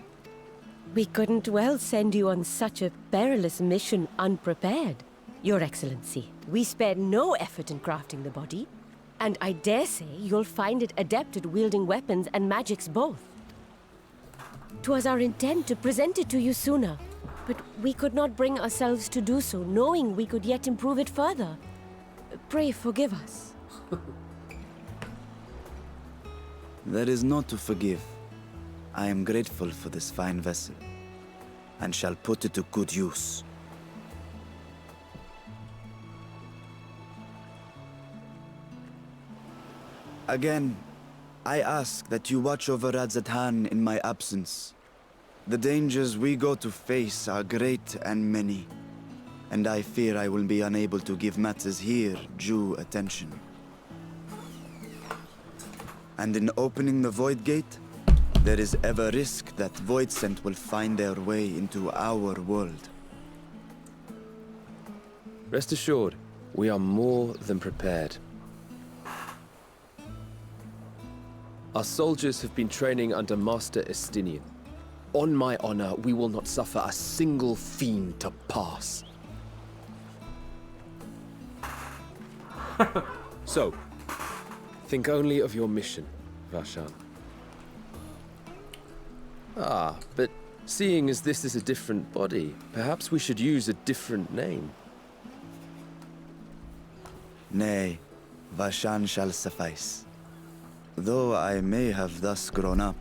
We couldn't well send you on such a perilous mission unprepared, Your Excellency. We spared no effort in crafting the body, and I dare say you'll find it adept at wielding weapons and magics both. 'Twas our intent to present it to you sooner, but we could not bring ourselves to do so, knowing we could yet improve it further. Pray forgive us. There is naught to forgive. I am grateful for this fine vessel, and shall put it to good use. Again, I ask that you watch over Radzatan in my absence. The dangers we go to face are great and many, and I fear I will be unable to give matters here due attention. And in opening the Void Gate, there is ever risk that Voidsent will find their way into our world. Rest assured, we are more than prepared. Our soldiers have been training under Master Estinian. On my honor, we will not suffer a single fiend to pass. So, think only of your mission, Vashan. Ah, but seeing as this is a different body, perhaps we should use a different name. Nay, Vashan shall suffice. Though I may have thus grown up,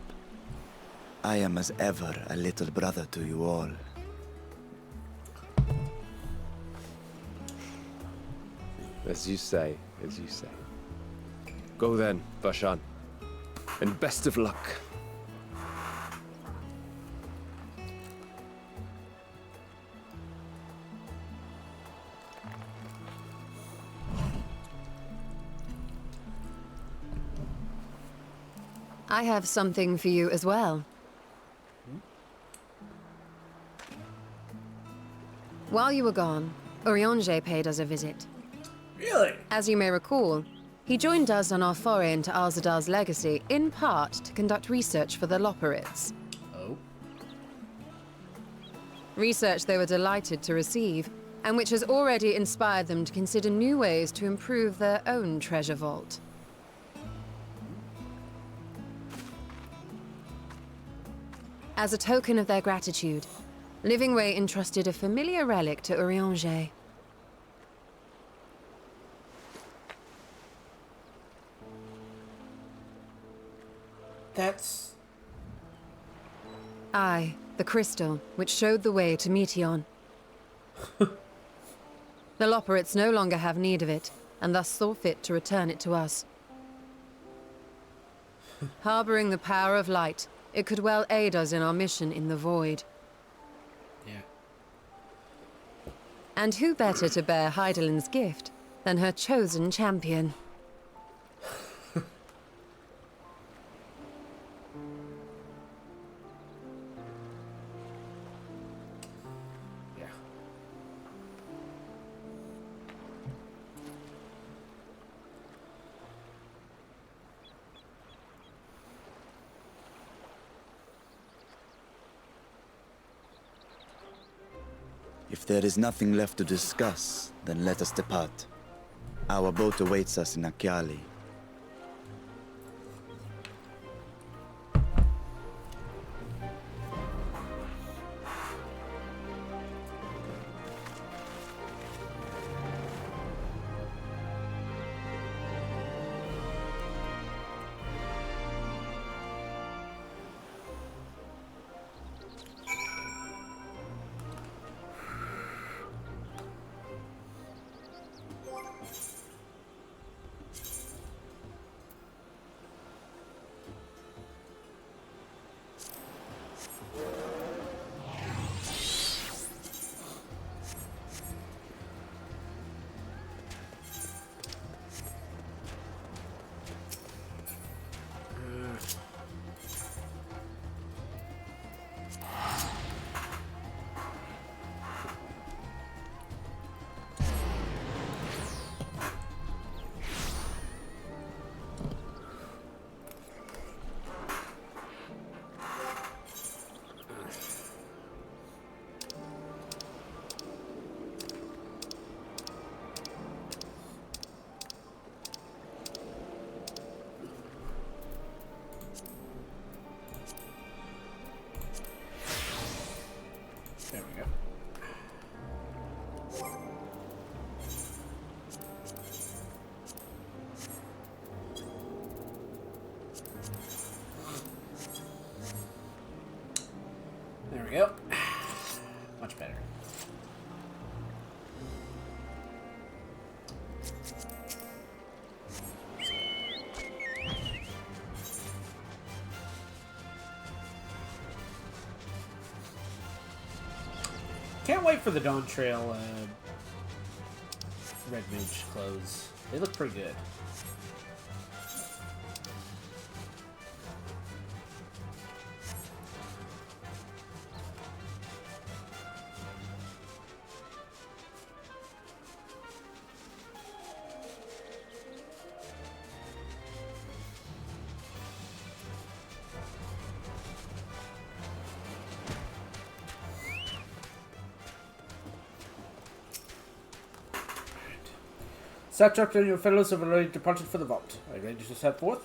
I am as ever a little brother to you all. As you say, as you say. Go then, Vashan. And best of luck. I have something for you as well. While you were gone, Urianger paid us a visit. Really? As you may recall, he joined us on our foray into Alzadal's legacy, in part to conduct research for the Loperids. Oh. Research they were delighted to receive, and which has already inspired them to consider new ways to improve their own treasure vault. As a token of their gratitude, Livingway entrusted a familiar relic to Urianger. That's... Aye, the crystal, which showed the way to Meteon. The Loperids no longer have need of it, and thus saw fit to return it to us. Harboring the power of light, it could well aid us in our mission in the Void. Yeah. And who better to bear Hydaelyn's gift than her chosen champion? Yeah. If there is nothing left to discuss, then let us depart. Our boat awaits us in Akyali. There we go. There we go. Much better. Can't wait for the Dawn Trail Red Mage clothes. They look pretty good. Satrap and your fellows have already departed for the vault. Are you ready to set forth?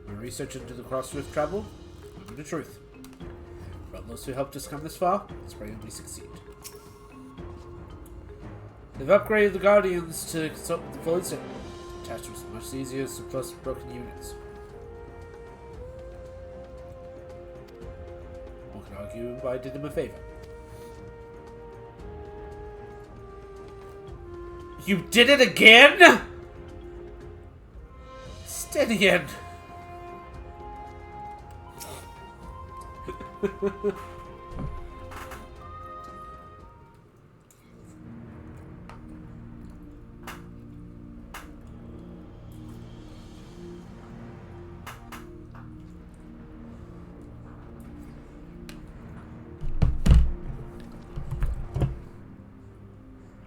My research into the Crossrift travel, the truth. From those who helped us come this far, let's pray we succeed. They've upgraded the Guardians to consult with the Void Center. Attachments are much easier to surplus broken units. One can argue I did them a favor. You did it again?! Steady-in!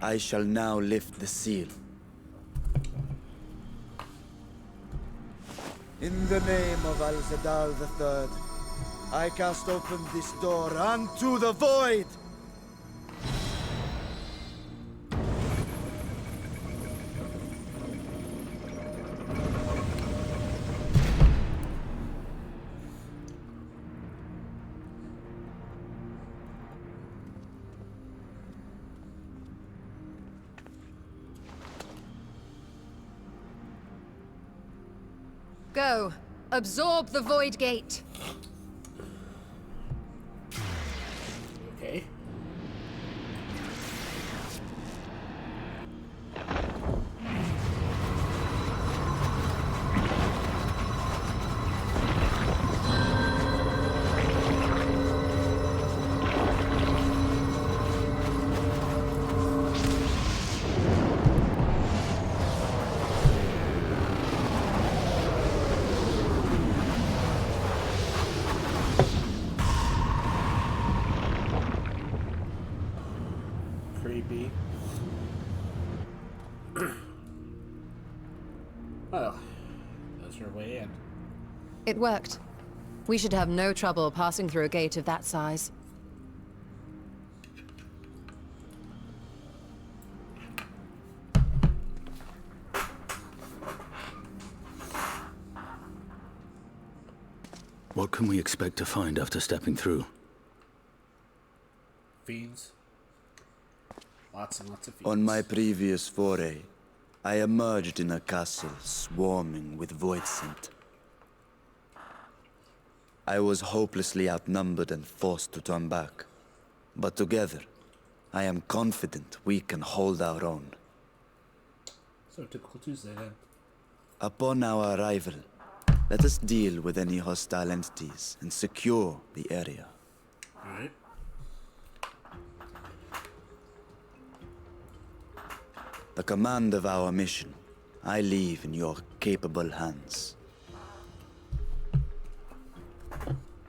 I shall now lift the seal. In the name of Al-Zadal III, I cast open this door unto the void! Go. Absorb the Void Gate. Okay. creepy. Well, that's her way in. It worked. We should have no trouble passing through a gate of that size. What can we expect to find after stepping through? Fiends. Lots and lots of fiends. On my previous foray, I emerged in a castle swarming with void scent. I was hopelessly outnumbered and forced to turn back. But together, I am confident we can hold our own. So typical Tuesday then. Upon our arrival, let us deal with any hostile entities and secure the area. Alright. The command of our mission, I leave in your capable hands.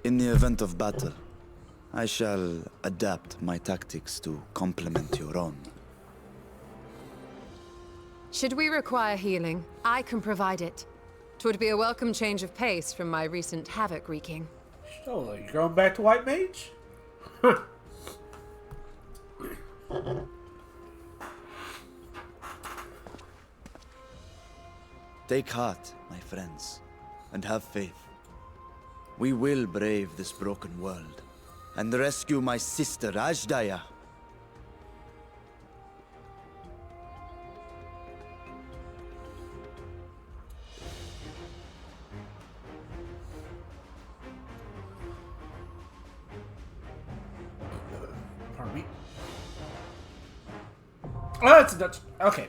In the event of battle, I shall adapt my tactics to complement your own. Should we require healing, I can provide it. 'Twould be a welcome change of pace from my recent havoc wreaking. Oh, you're going back to White Mage? Huh. Take heart, my friends, and have faith. We will brave this broken world and rescue my sister Ajdaya. Pardon me. Oh, it's a Dutch. Okay.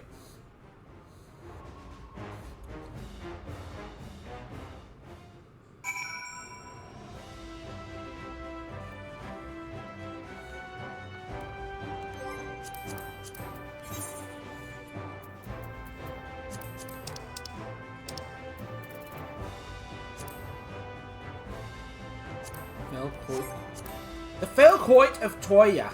The Felcoit of Toya.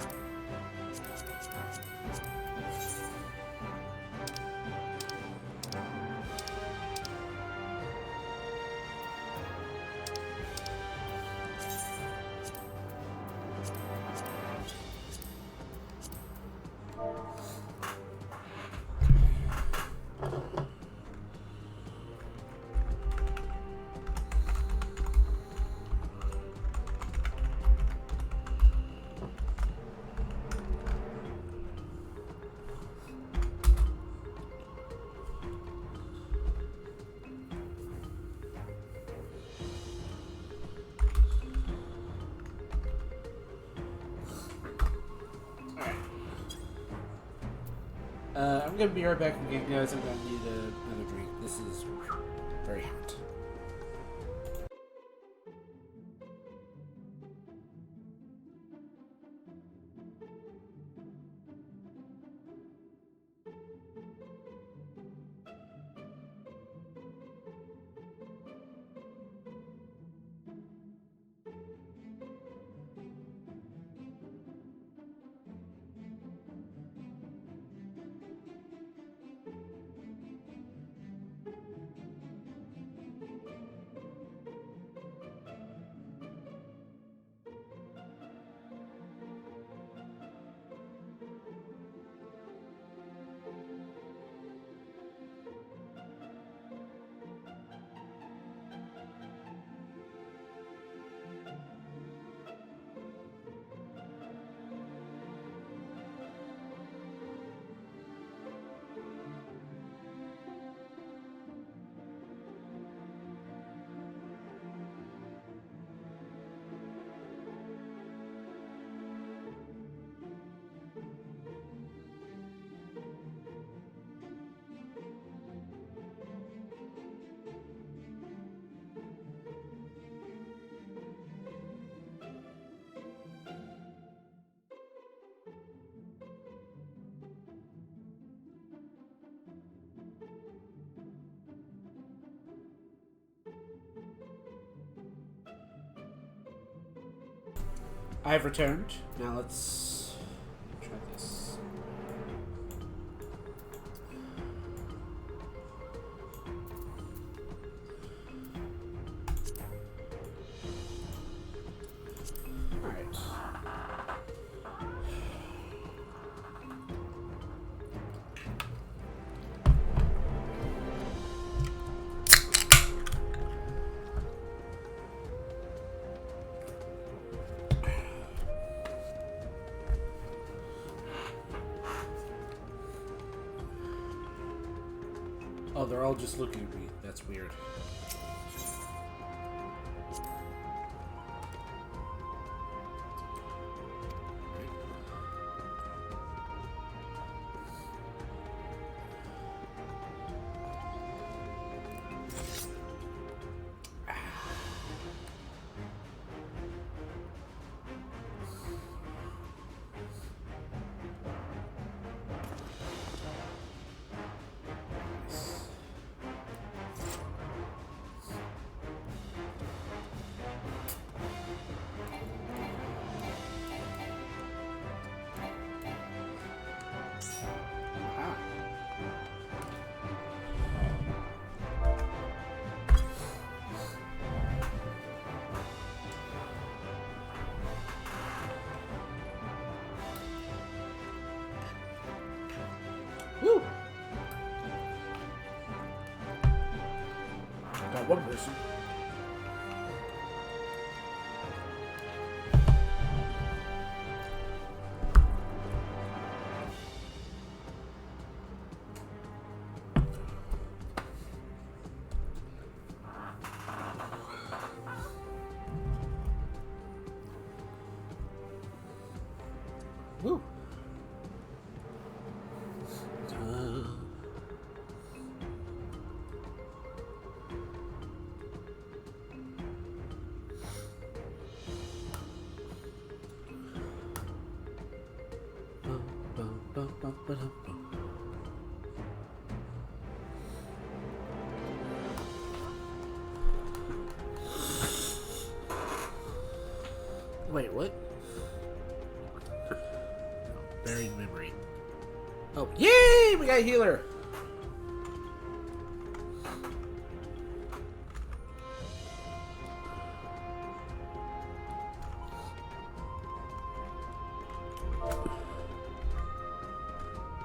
I'm gonna be right back again, guys. I'm gonna need another drink. This is very hot. I've returned. Now let's try this. Oh, they're all just looking at me. That's weird. Woo! Got one person. Woo! Wait, what? Buried memory. Oh, yay! We got a healer!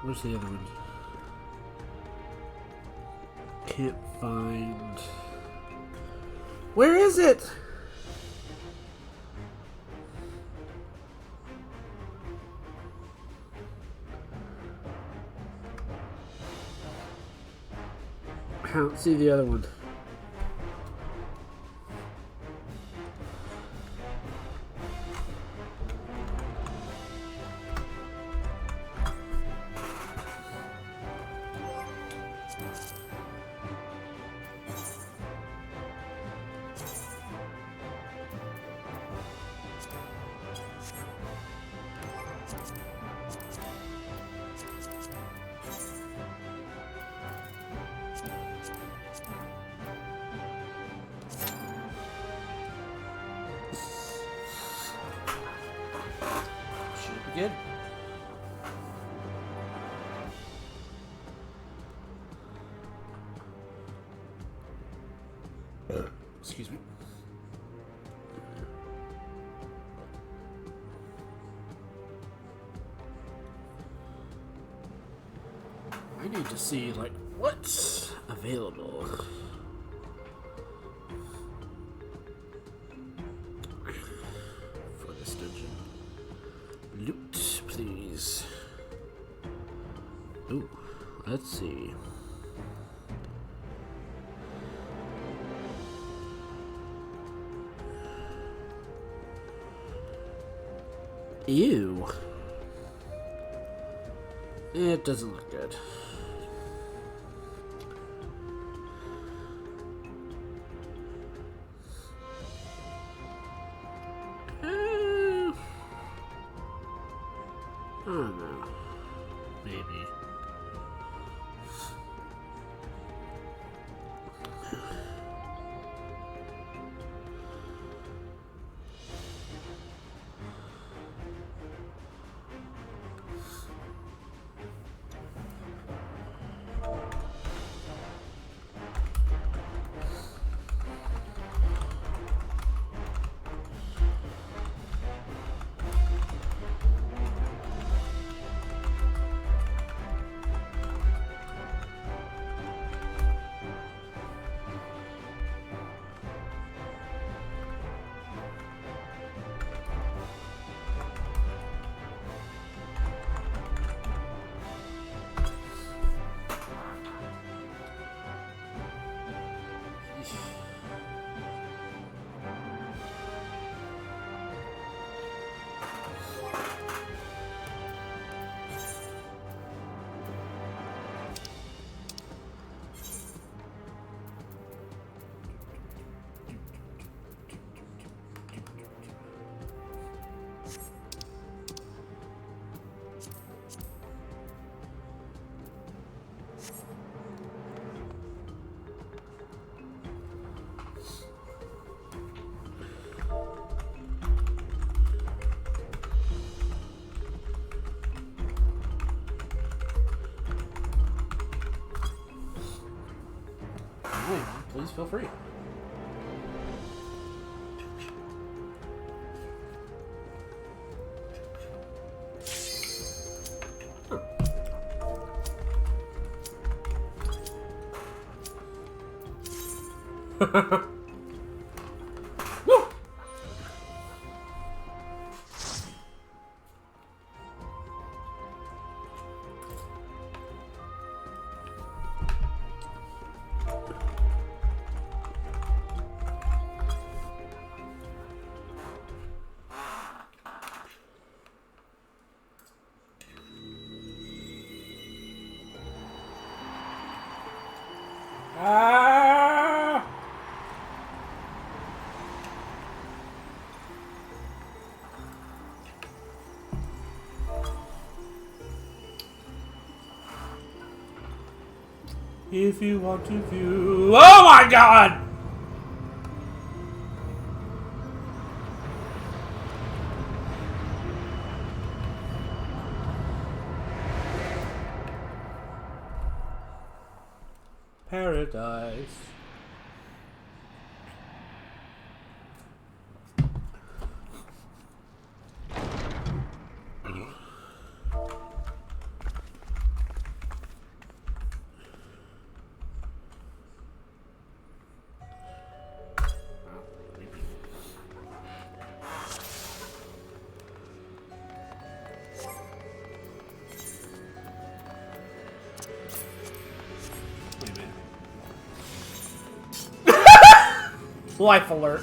Where's the other one? Can't find... Where is it? I don't see the other one. Good. Excuse me. I need to see, like, what's available. For this dungeon. Loot, please. Ooh, let's see. Ew. It doesn't look good. I don't know. Maybe. feel free. Woo! Ah! If you want to view... Oh my god! Paradise. Life alert.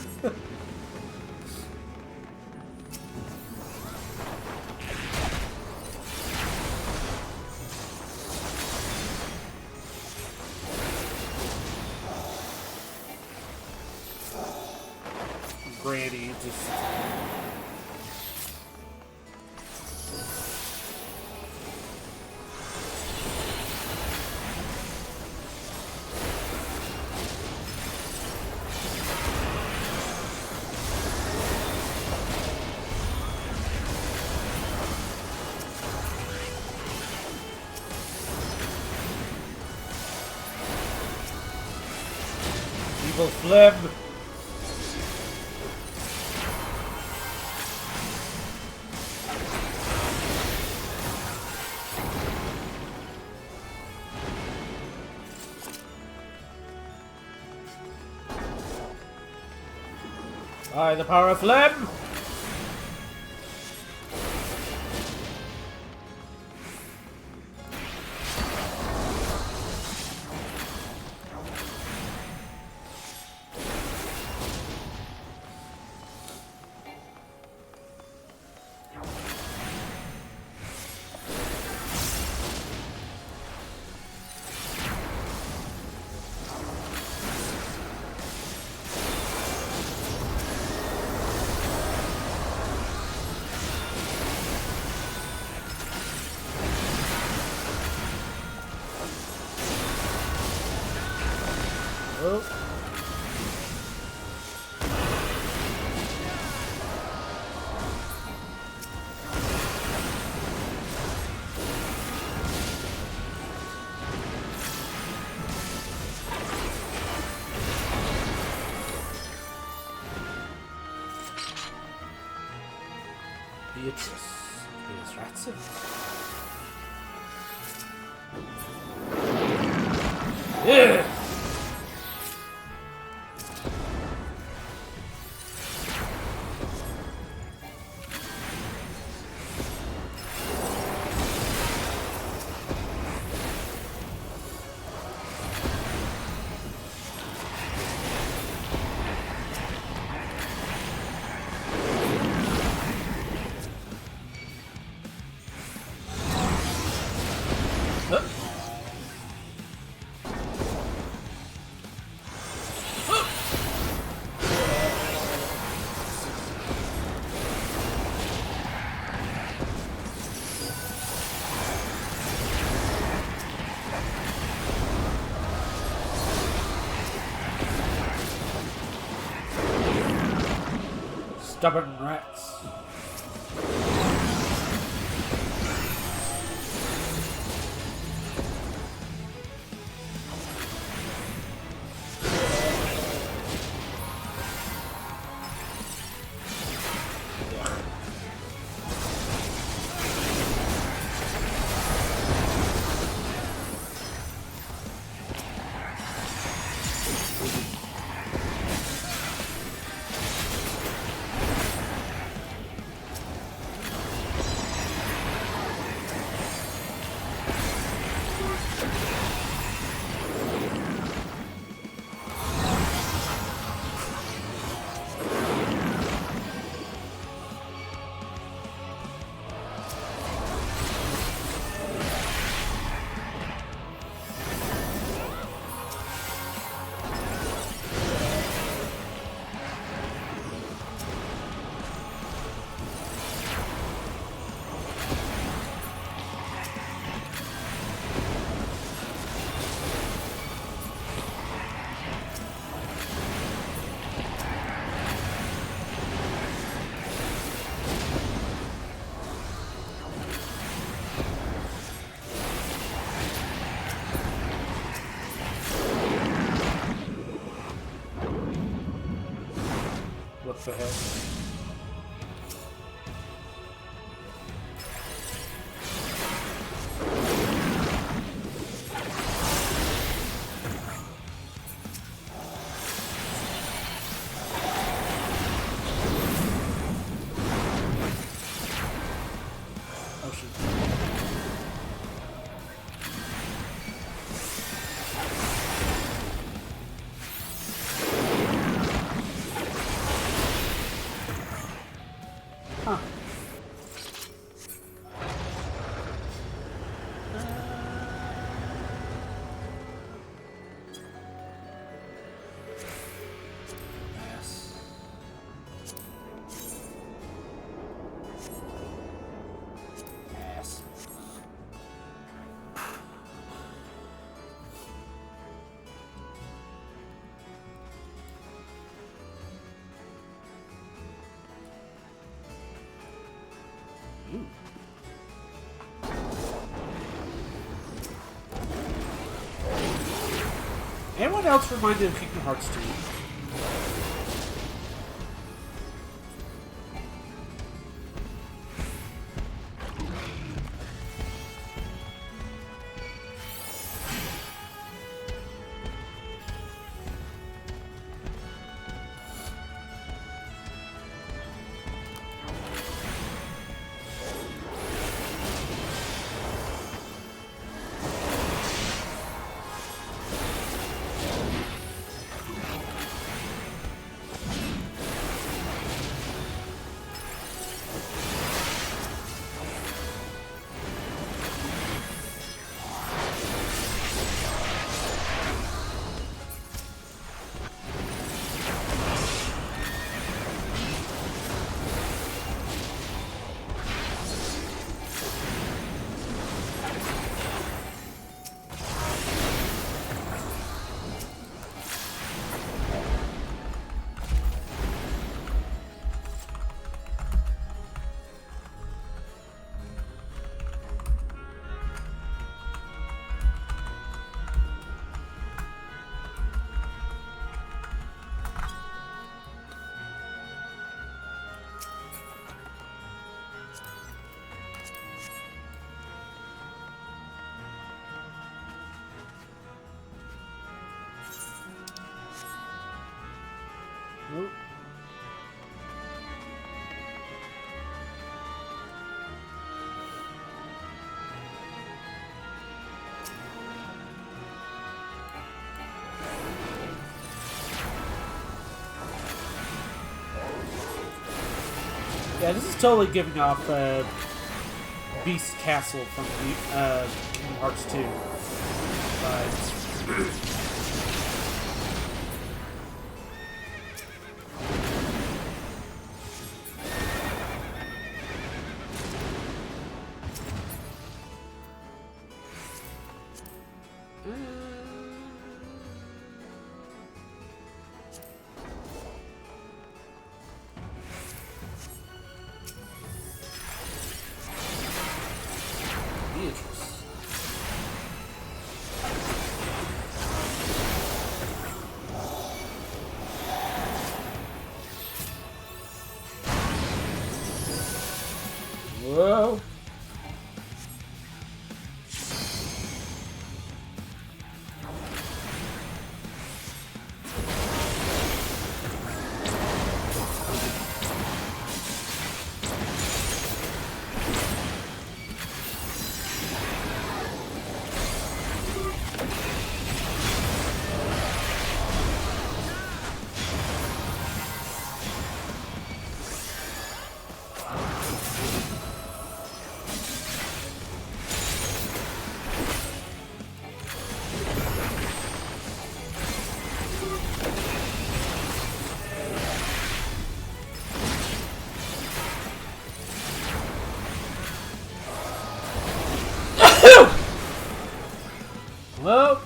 Granny just... Evil flip. By the power of flame. Oh. Beatrice. Beatrice Ratson. Yeah. Stubborn rats. the heck? Oh shoot. Huh. Yes. Yes. Ooh. Anyone else reminded of Kingdom Hearts 2? Nope. Yeah, this is totally giving off Beast Castle from Kingdom Hearts 2 vibes. Beatrice. Whoa. Hello?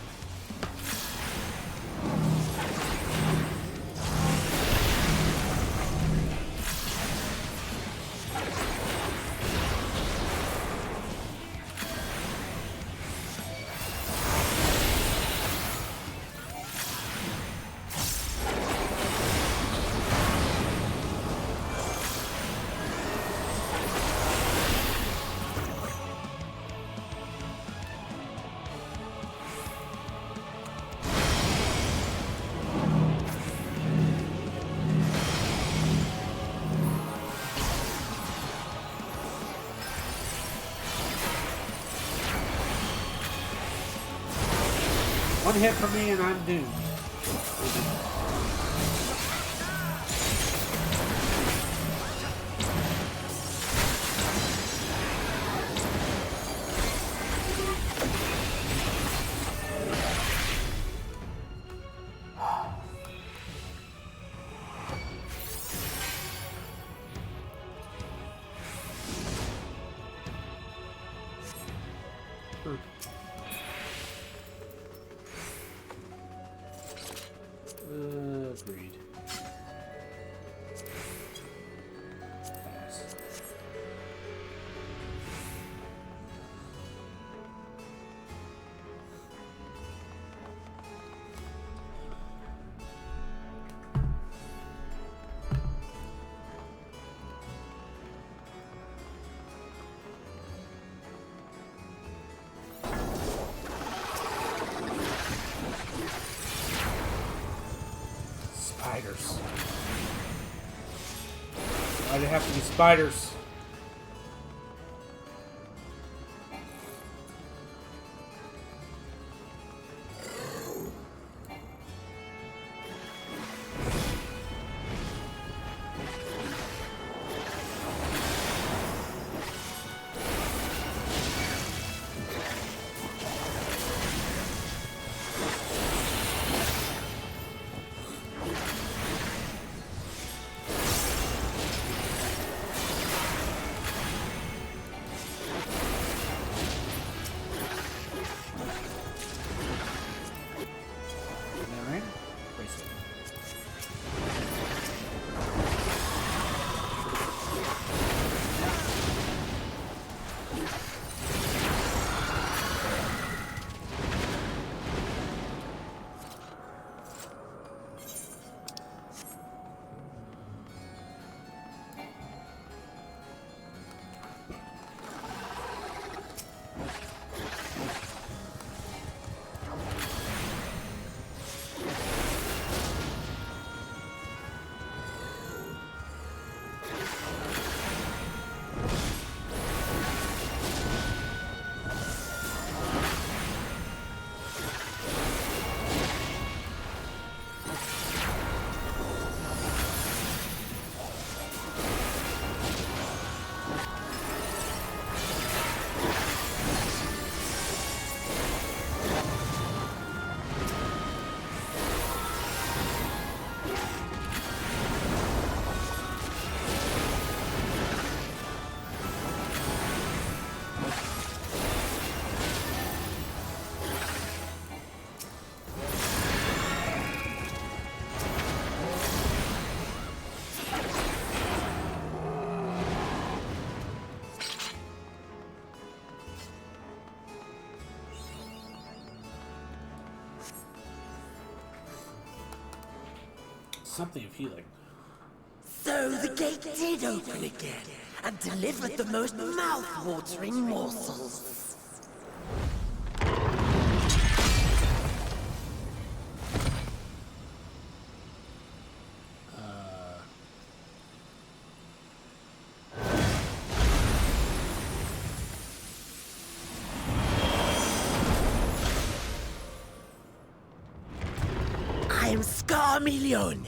hit from me and I'm doomed. Agreed. Pass. Spiders. Why'd it have to be spiders? Something of healing. So the gate did open again and delivered the most mouth-watering morsels. I am Scarmilione,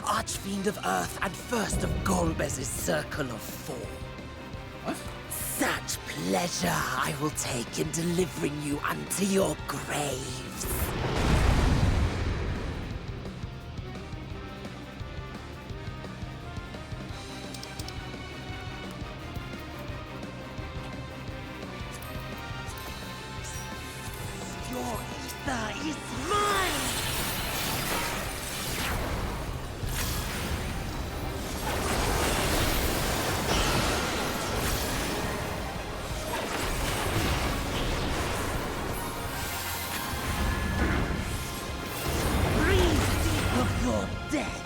Archfiend of Earth and first of Golbez's Circle of Four. What? Such pleasure I will take in delivering you unto your graves. Your ether is mine! Your death.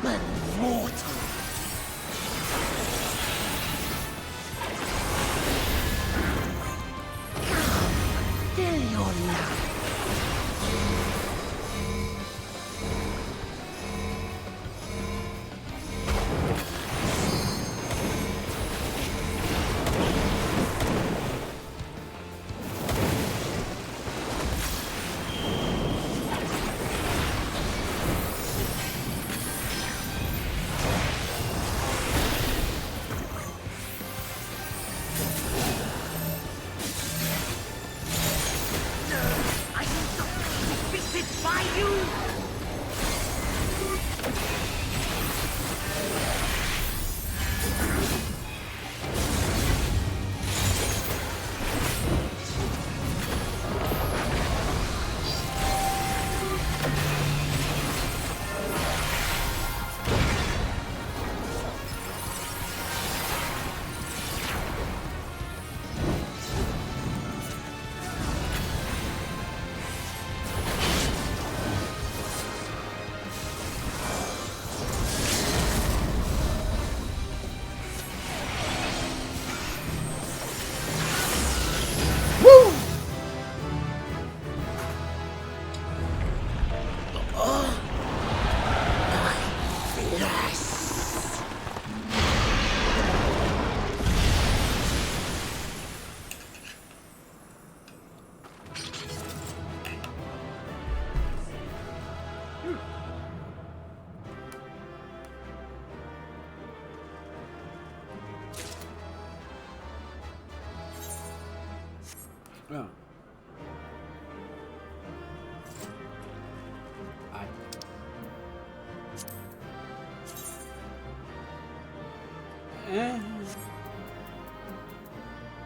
human mortal. Come, fill your love. Oh.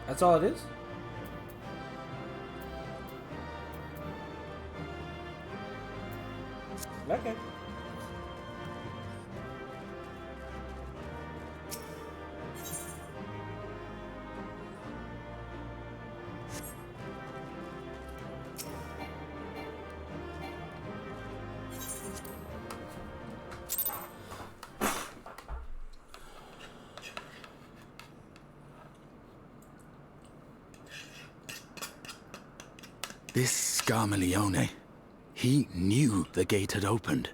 That's all it is? Okay. This Scarmalione, he knew the gate had opened.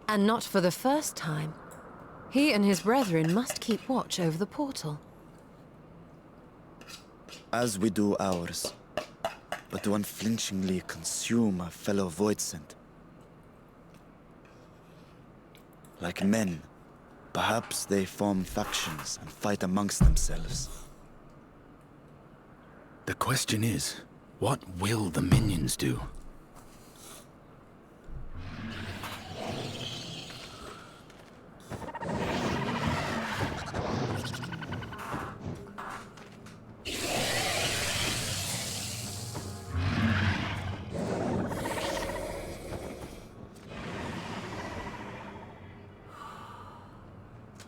And not for the first time. He and his brethren must keep watch over the portal. As we do ours, but to unflinchingly consume a fellow Voidsent. Like men, perhaps they form factions and fight amongst themselves. The question is, what will the minions do?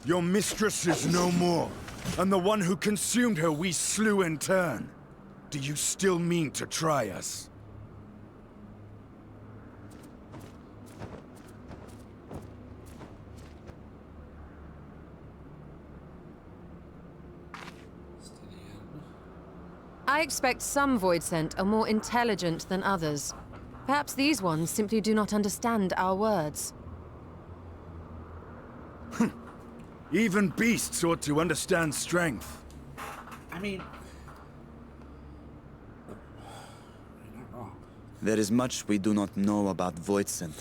Your mistress is no more, and the one who consumed her we slew in turn. Do you still mean to try us? I expect some Voidsent are more intelligent than others. Perhaps these ones simply do not understand our words. Even beasts ought to understand strength. I mean, you're not wrong. There is much we do not know about Voidsent.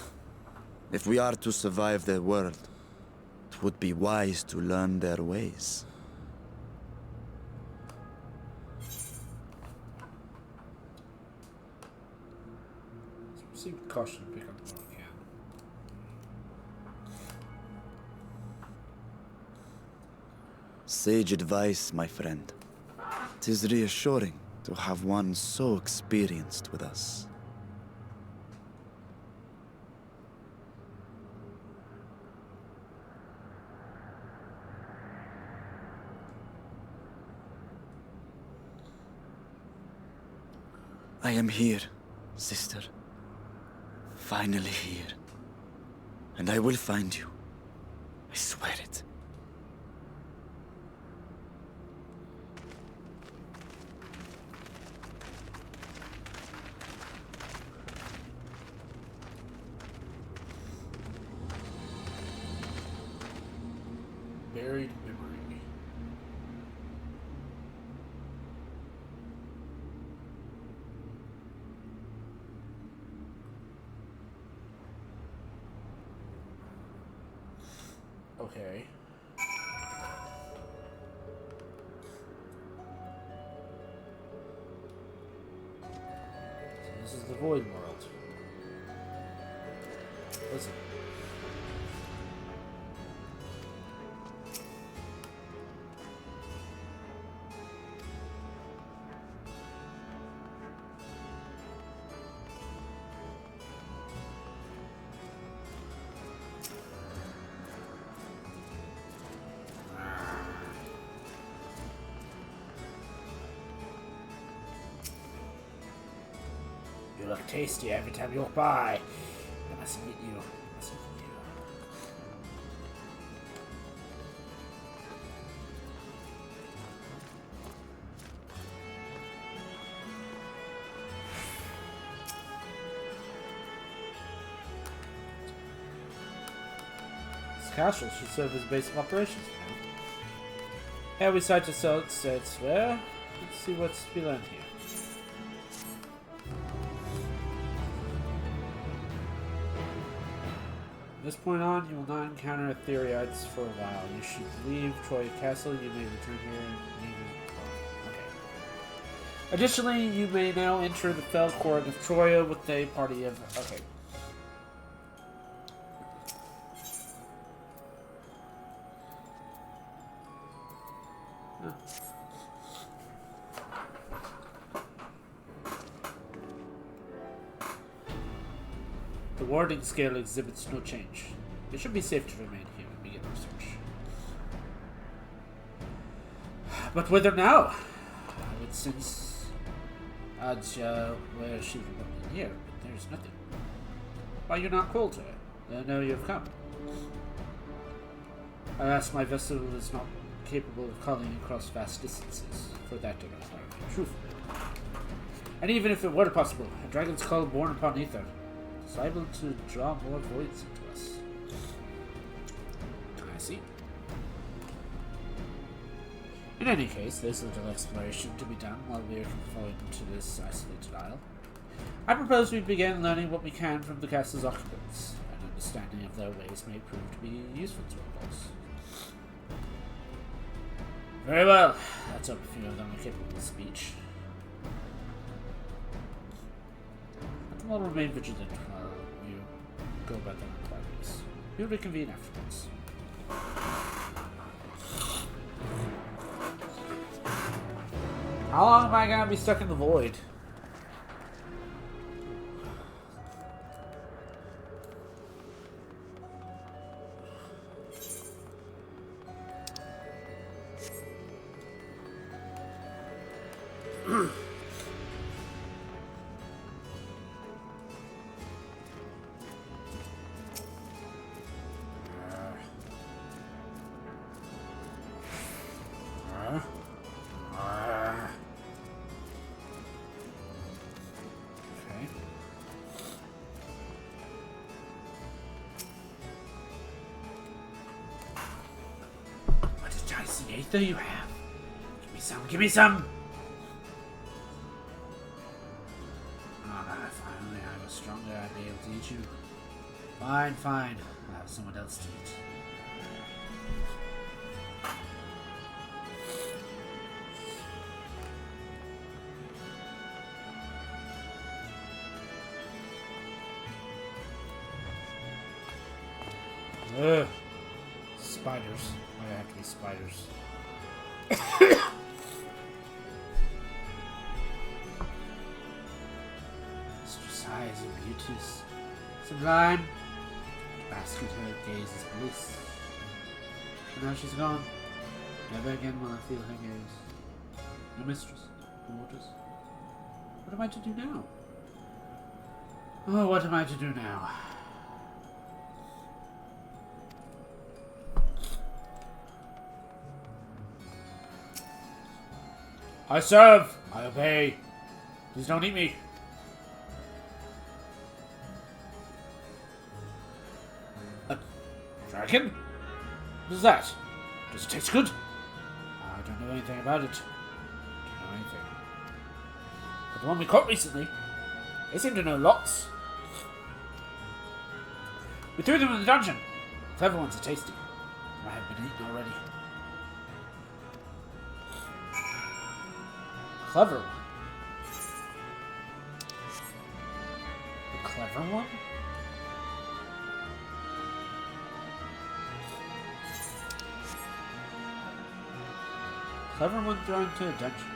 If we are to survive their world, it would be wise to learn their ways. Seem caution to pick up the wrong hand. Sage advice, my friend. 'Tis reassuring to have one so experienced with us. I am here, sister. Finally here. And I will find you. I swear it. Buried memory. Okay. So this is the Void World. Listen. You look tasty every time you walk by. I must meet you. I must meet you. This castle should serve as a base of operations. Yeah, we decide to sell it, states where. Let's see what's to be learned here. From this point on, you will not encounter Ethereites for a while. You should leave Troy Castle. You may return here and okay. Additionally, you may now enter the Fell Court of Troya with a party of... Okay. Huh. The warding scale exhibits no change. It should be safe to remain here and begin research. But whither now? I would sense Adja where she would have been here, but there's nothing. Why you not called her? I know you have come. Alas, my vessel is not capable of calling across vast distances. For that to require truth. And even if it were possible, a dragon's call born upon ether is liable to draw more voids into us. I see. In any case, there's little exploration to be done while we are confined to this isolated isle. I propose we begin learning what we can from the castle's occupants. An understanding of their ways may prove to be useful to our cause. Very well. Let's hope a few of them are capable of speech. Let them all remain vigilant while you go about their inquiries. We'll reconvene afterwards. How long am I gonna be stuck in the void? There you have. Give me some, give me some! Ah, if only I was stronger, I'd be able to eat you. Fine, fine. I'll have someone else to eat. Ugh. Spiders. Why do I have to be spiders? Mistress eyes and beauties. Sublime. Bask in her gaze's bliss. But now she's gone. Never again will I feel her gaze. No mistress. No orders. What am I to do now? Oh, what am I to do now? I serve. I obey. Please don't eat me. A dragon? What is that? Does it taste good? I don't know anything about it. Don't know anything. But the one we caught recently, they seem to know lots. We threw them in the dungeon. Clever ones are tasty. I have been eaten already. Clever one. The clever one? Clever one thrown into a dungeon.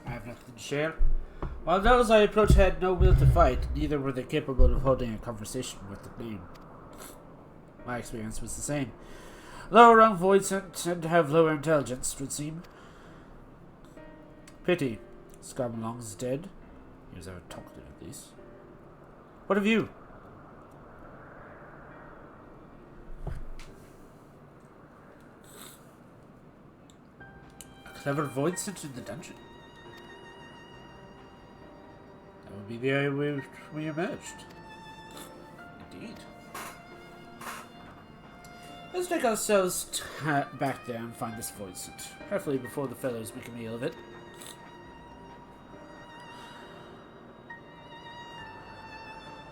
I have nothing to share. While those I approached had no will to fight, neither were they capable of holding a conversation with the name. My experience was the same. Lower rung voids tend to have lower intelligence, it would seem. Pity. Scarmalong is dead. He was ever talkative, at least. What of you? A clever void sent in the dungeon. That would be the area where we emerged. Indeed. Let's take ourselves back there and find this void suit. Preferably before the fellows make a meal of it.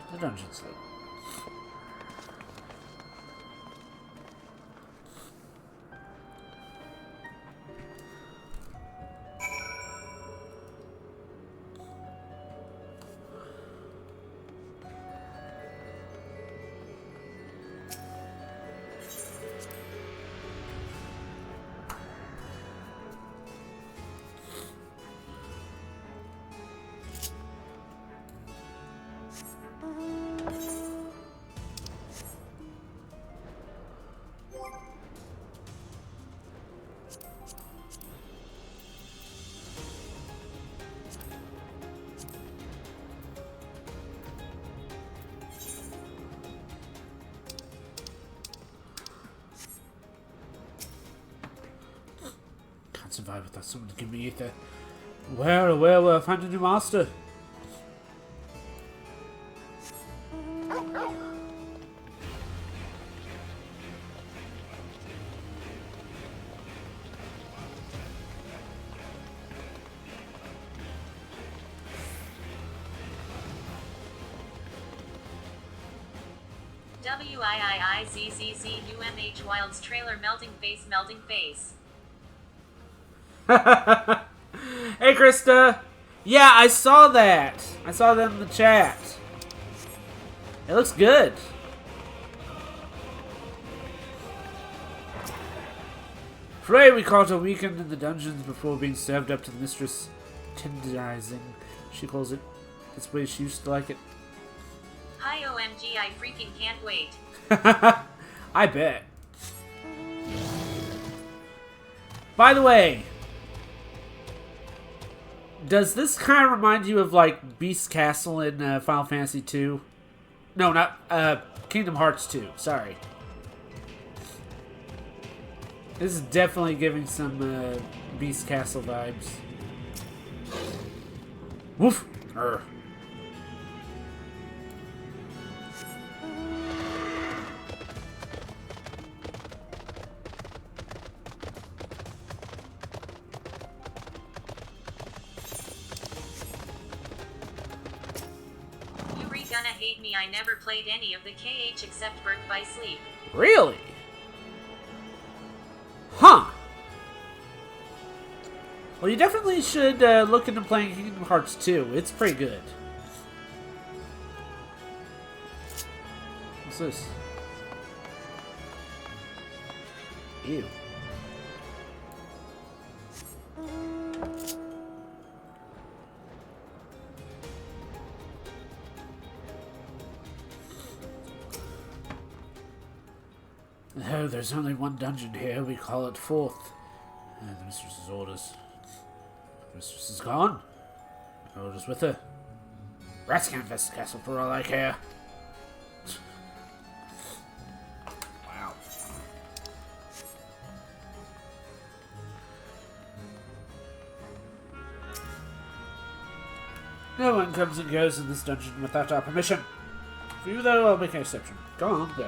To the dungeon slope. Survive without someone to give me ether. Where, oh where will I find a new master? WIIIZZZ new MH Wilds trailer melting face. Hey, Krista. Yeah, I saw that. I saw that in the chat. It looks good. Pray we caught a weekend in the dungeons before being served up to the mistress. Tenderizing, she calls it. That's the way she used to like it. Hi OMG, I freaking can't wait. I bet. By the way, does this kind of remind you of, like, Beast Castle in Final Fantasy II? No, not, Kingdom Hearts 2, sorry. This is definitely giving some, Beast Castle vibes. Woof! Urgh. Gonna hate me, I never played any of the KH except Birth by Sleep. Really? Huh. Well, you definitely should look into playing Kingdom Hearts 2. It's pretty good. What's this? Ew. No, there's only one dungeon here. We call it Fourth. The mistress's orders. The mistress is gone. Her orders with her. Rats can't infest the castle for all I care. Wow. No one comes and goes in this dungeon without our permission. For you, though, I'll make an exception. Go on, go.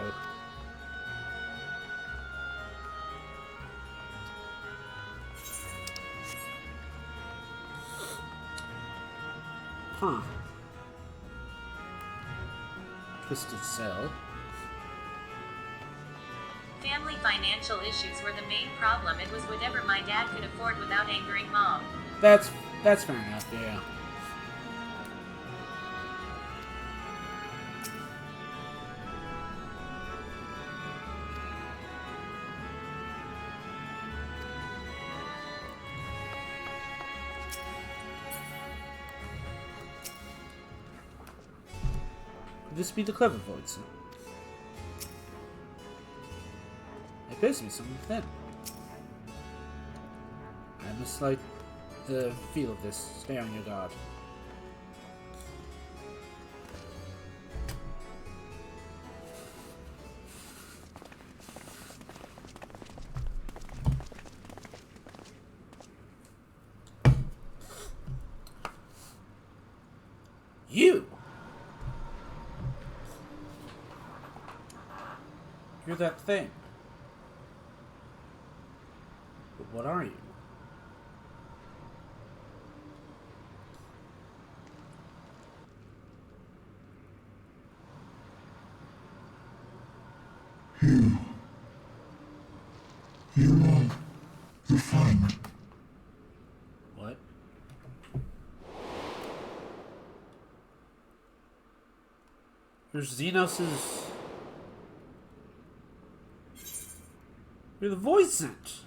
Huh. Twisted cell. Family financial issues were the main problem. It was whatever my dad could afford without angering Mom. That's fair enough, yeah. Could this be the clever voice? It appears to be something thin. I must like the feel of this. Stay on your guard. You! You're that thing. But what are you? You are the friend. What? You're Xenos's... You're the voice sent.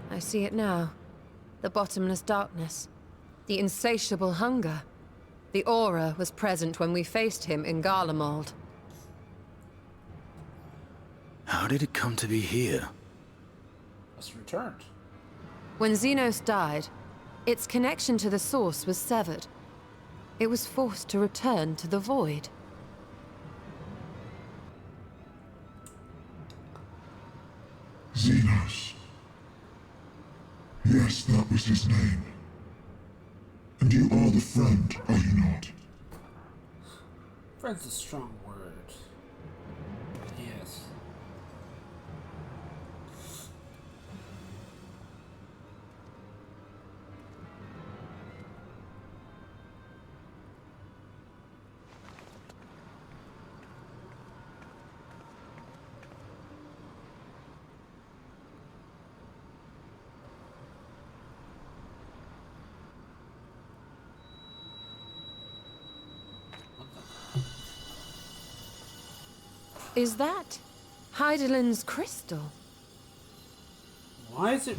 I see it now. The bottomless darkness. The insatiable hunger. The aura was present when we faced him in Garlemald. How did it come to be here? It's returned. When Xenos died, its connection to the source was severed. It was forced to return to the void. Xenos. Yes, that was his name. And you are the friend, are you not? Friend's a strong word. Yes. Is that Heidelin's crystal? Why is it...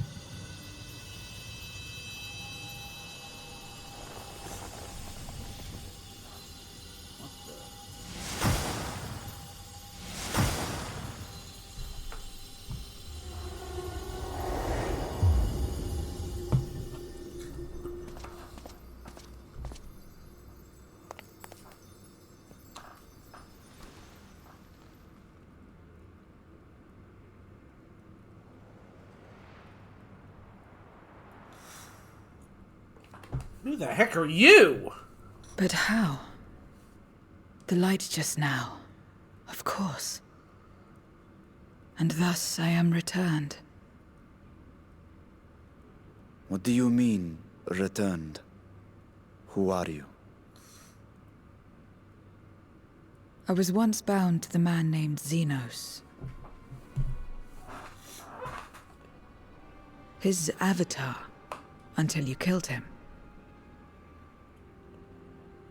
Who the heck are you? But how? The light just now. Of course. And thus I am returned. What do you mean, returned? Who are you? I was once bound to the man named Xenos. His avatar, until you killed him.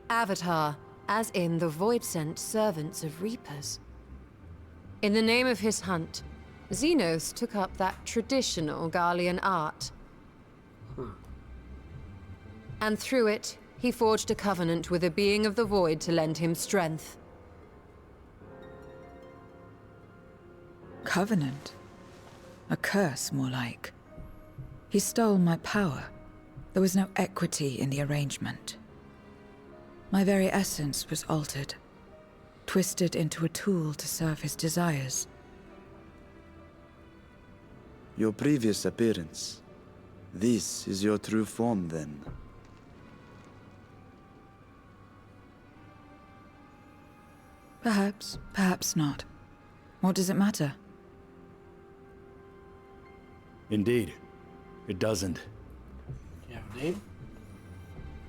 Avatar, as in the void-sent servants of Reapers. In the name of his hunt, Xenos took up that traditional Garlean art. And through it, he forged a covenant with a being of the void to lend him strength. Covenant? A curse, more like. He stole my power. There was no equity in the arrangement. My very essence was altered, twisted into a tool to serve his desires. Your previous appearance. This is your true form, then. Perhaps, perhaps not. What does it matter? Indeed, it doesn't. You have a name?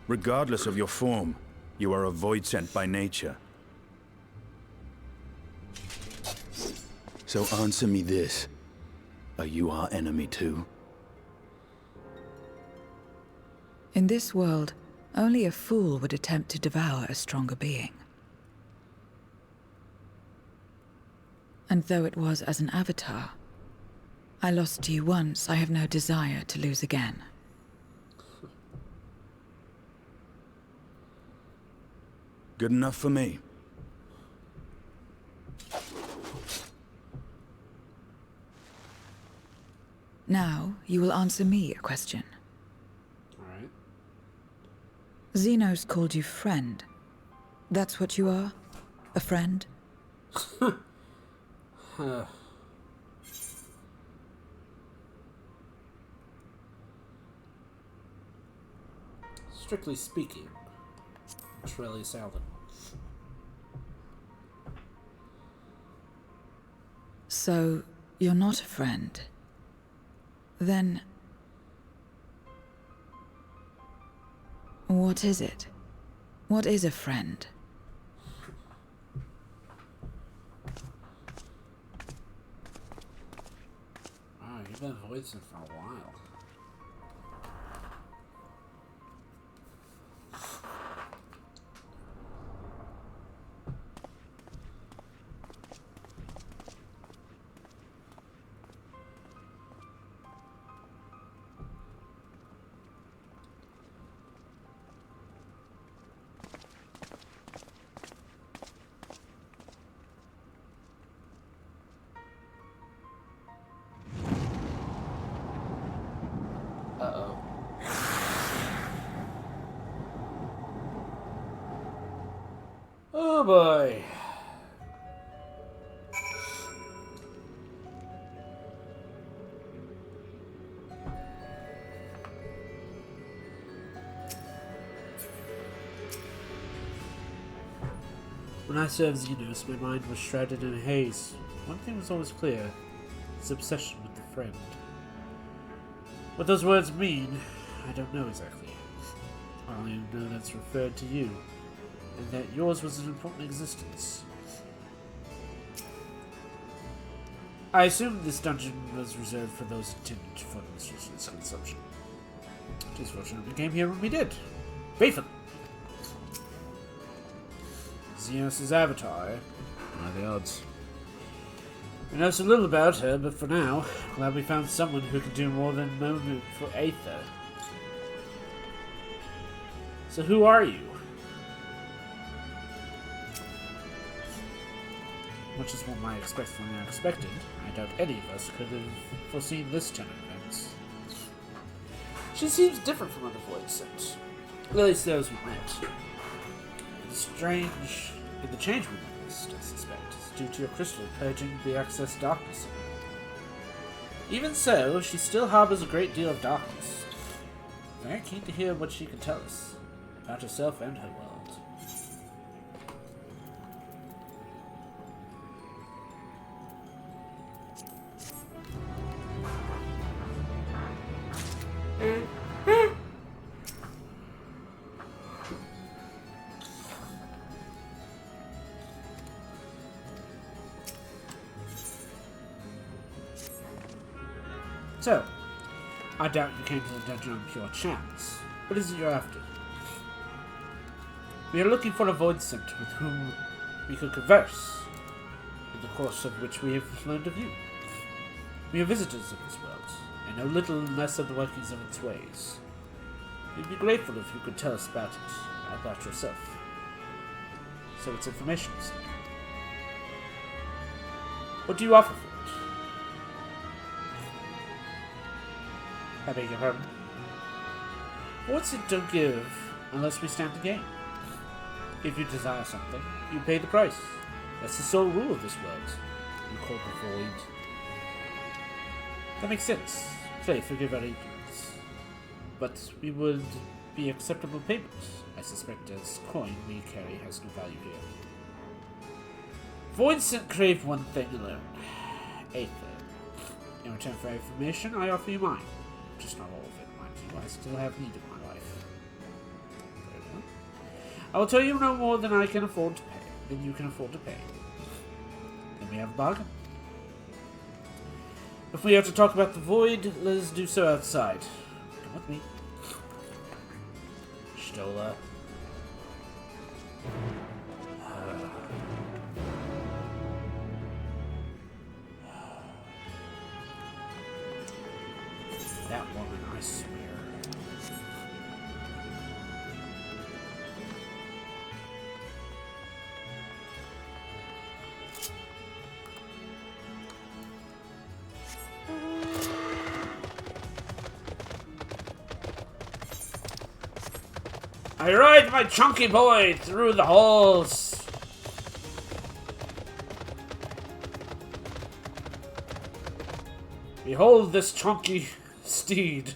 Regardless of your form, you are a void sent by nature. So answer me this. Are you our enemy too? In this world, only a fool would attempt to devour a stronger being. And though it was as an avatar, I lost to you once, I have no desire to lose again. Good enough for me. Now, you will answer me a question. Alright. Xenos called you friend. That's what you are? A friend? Strictly speaking, it's really seldom. So, you're not a friend. Then... what is it? What is a friend? Wow, you've been voicing for a while. Uh-oh. Oh boy. When I served Xenos, my mind was shrouded in a haze. One thing was always clear: his obsession with the friend. What those words mean, I don't know exactly. I only know that's referred to you, and that yours was an important existence. I assume this dungeon was reserved for those intended for the mistress's consumption. It is fortunate we came here when we did. Faithfully. Xenos' avatar. What are the odds? We know so little about her, but for now, glad we found someone who can do more than moment for Aether. So who are you? Much as one might expect from the unexpected, I doubt any of us could have foreseen this turn of events. She seems different from other void sent, at least those we met. It's strange in the change we witnessed, I suspect, is due to your crystal purging the excess darkness in her. Even so, she still harbors a great deal of darkness. Very keen to hear what she can tell us about herself and her world. So, I doubt you came to the dungeon on pure chance. What is it you're after? We are looking for a void sent with whom we could converse, in the course of which we have learned of you. We are visitors of this world, and know little less of the workings of its ways. We'd be grateful if you could tell us about it, about yourself. So it's information, you say. What do you offer for it? I beg your pardon? What's it don't give unless we stand to gain? If you desire something, you pay the price. That's the sole rule of this world. You call the void. That makes sense. Pray, forgive our ignorance. But we would be acceptable payment. I suspect as coin we carry has no value here. Void sent crave one thing alone. A thing. In return for information, I offer you mine. Just not all of it, mind you. I still have need of my life. Very well. I will tell you no more than I can afford to pay. Than you can afford to pay. Then we have a bargain. If we are to talk about the void, let us do so outside. Come with me. Stola. That woman, I swear. I ride my chunky boy through the halls. Behold this chunky steed.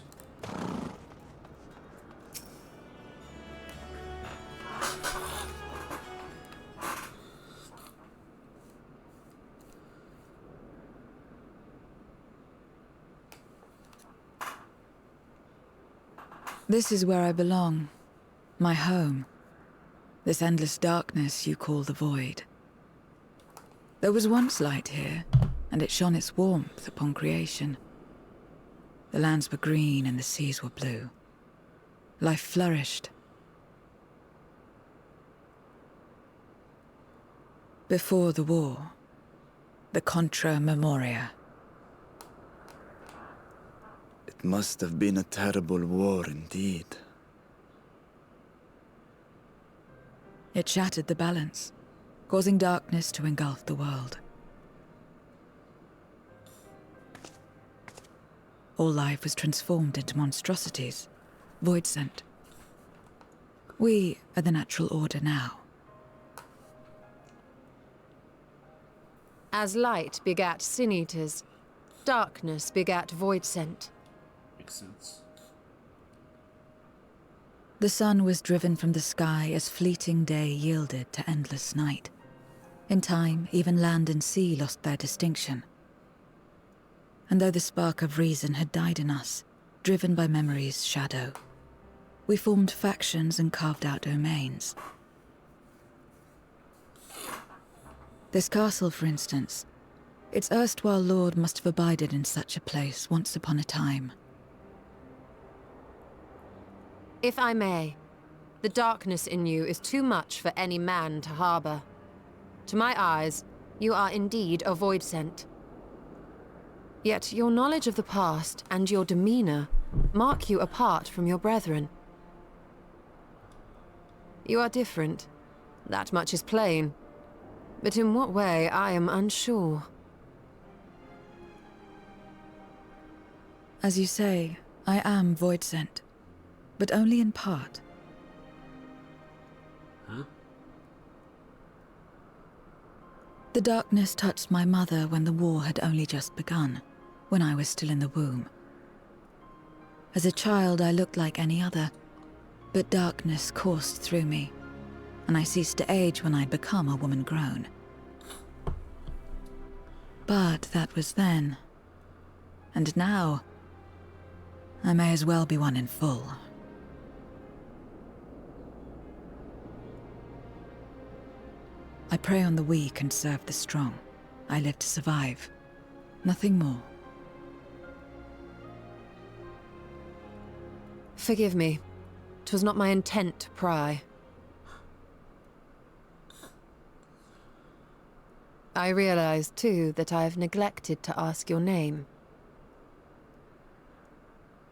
This is where I belong. My home. This endless darkness you call the void. There was once light here, and it shone its warmth upon creation. The lands were green and the seas were blue. Life flourished. Before the war, the Contra Memoria. It must have been a terrible war indeed. It shattered the balance, causing darkness to engulf the world. All life was transformed into monstrosities, void-sent. We are the natural order now. As light begat sin-eaters, darkness begat void-sent. Makes sense. The sun was driven from the sky as fleeting day yielded to endless night. In time, even land and sea lost their distinction. And though the spark of reason had died in us, driven by memory's shadow, we formed factions and carved out domains. This castle, for instance, its erstwhile lord must have abided in such a place once upon a time. If I may, the darkness in you is too much for any man to harbor. To my eyes, you are indeed a void-sent. Yet your knowledge of the past and your demeanor mark you apart from your brethren. You are different. That much is plain. But in what way, I am unsure. As you say, I am void-sent. But only in part. Huh? The darkness touched my mother when the war had only just begun, when I was still in the womb. As a child, I looked like any other, but darkness coursed through me, and I ceased to age when I'd become a woman grown. But that was then. And now, I may as well be one in full. I prey on the weak and serve the strong. I live to survive. Nothing more. Forgive me. 'Twas not my intent to pry. I realize, too, that I've neglected to ask your name.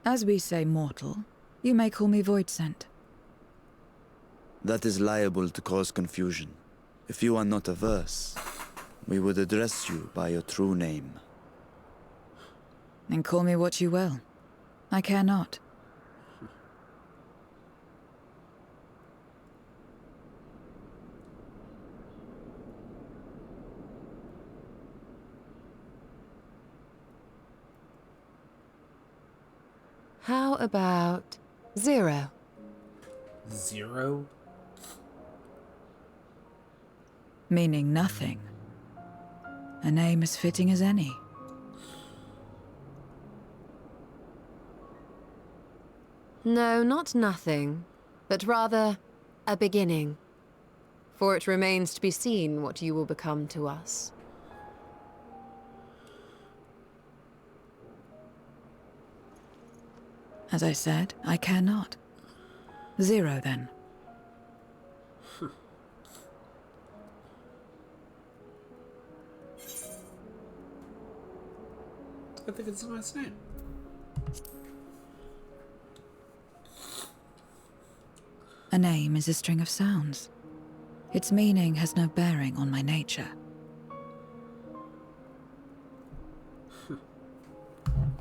As we say mortal, you may call me Voidsent. That is liable to cause confusion. If you are not averse, we would address you by your true name. Then call me what you will. I care not. How about 0? 0? Meaning nothing. A name as fitting as any. No, not nothing, but rather a beginning. For it remains to be seen what you will become to us. As I said, I care not. 0, then. I think it's a nice name. A name is a string of sounds. Its meaning has no bearing on my nature.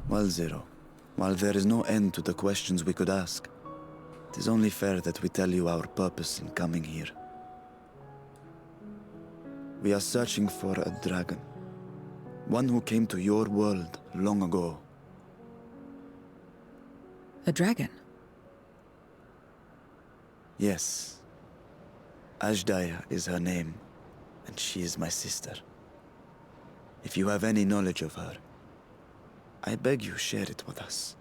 Well, Zero, while there is no end to the questions we could ask, it is only fair that we tell you our purpose in coming here. We are searching for a dragon. One who came to your world long ago. A dragon? Yes. Ajdaya is her name, and she is my sister. If you have any knowledge of her, I beg you share it with us.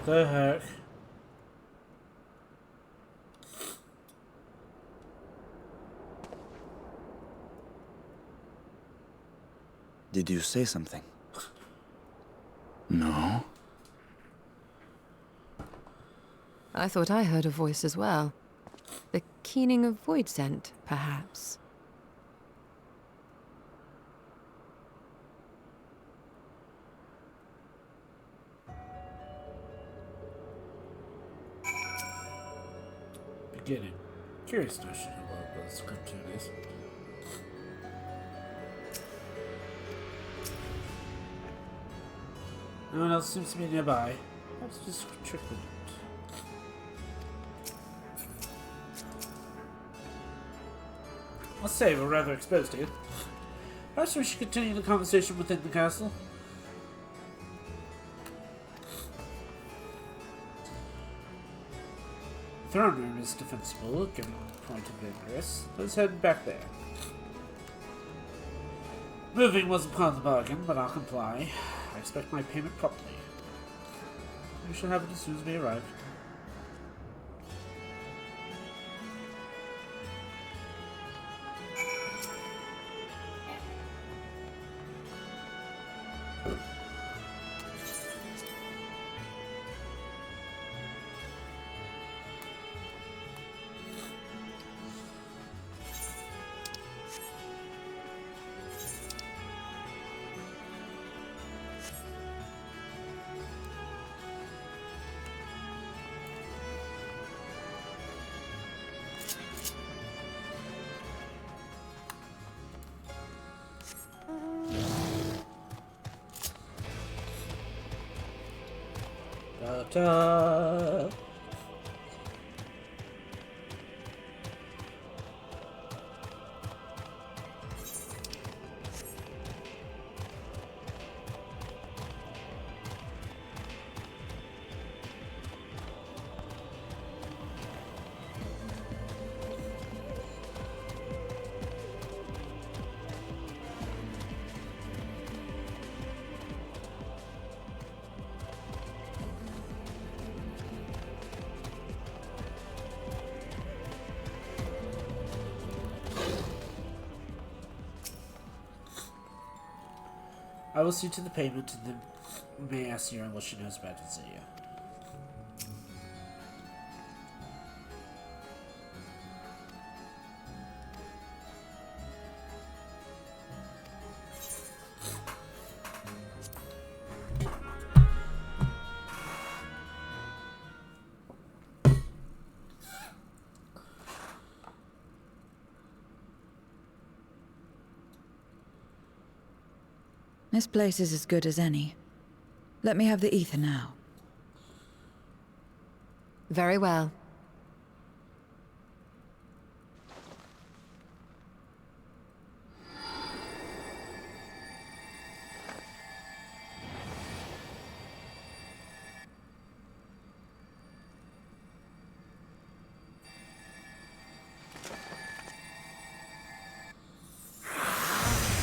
The heck? Did you say something? No? I thought I heard a voice as well. The keening of Voidsent, perhaps. Beginning. Curious notion of what the cartoon is. No one else seems to be nearby. Let's just trick them. I'll say we're rather exposed here. Perhaps we should continue the conversation within the castle. The throne room is defensible, given the point of ingress. Let's head back there. Moving wasn't part of the bargain, but I'll comply. I expect my payment promptly. We shall have it as soon as we arrive. Ta-ta! I will see to the payment and then we may ask Yura what she knows about Azalea. This place is as good as any. Let me have the ether now. Very well.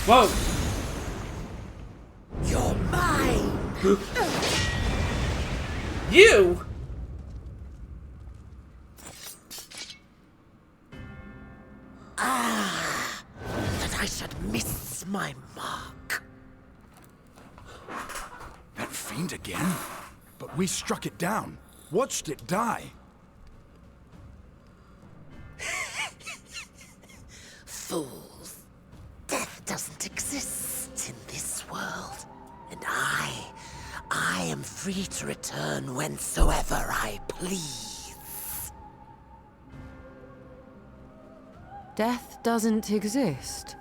Whoa! You're mine! You? That I should miss my mark. That fiend again? But we struck it down. Watched it die. Fools. Death doesn't exist in this world. And I am free to return whensoever I please. Death doesn't exist.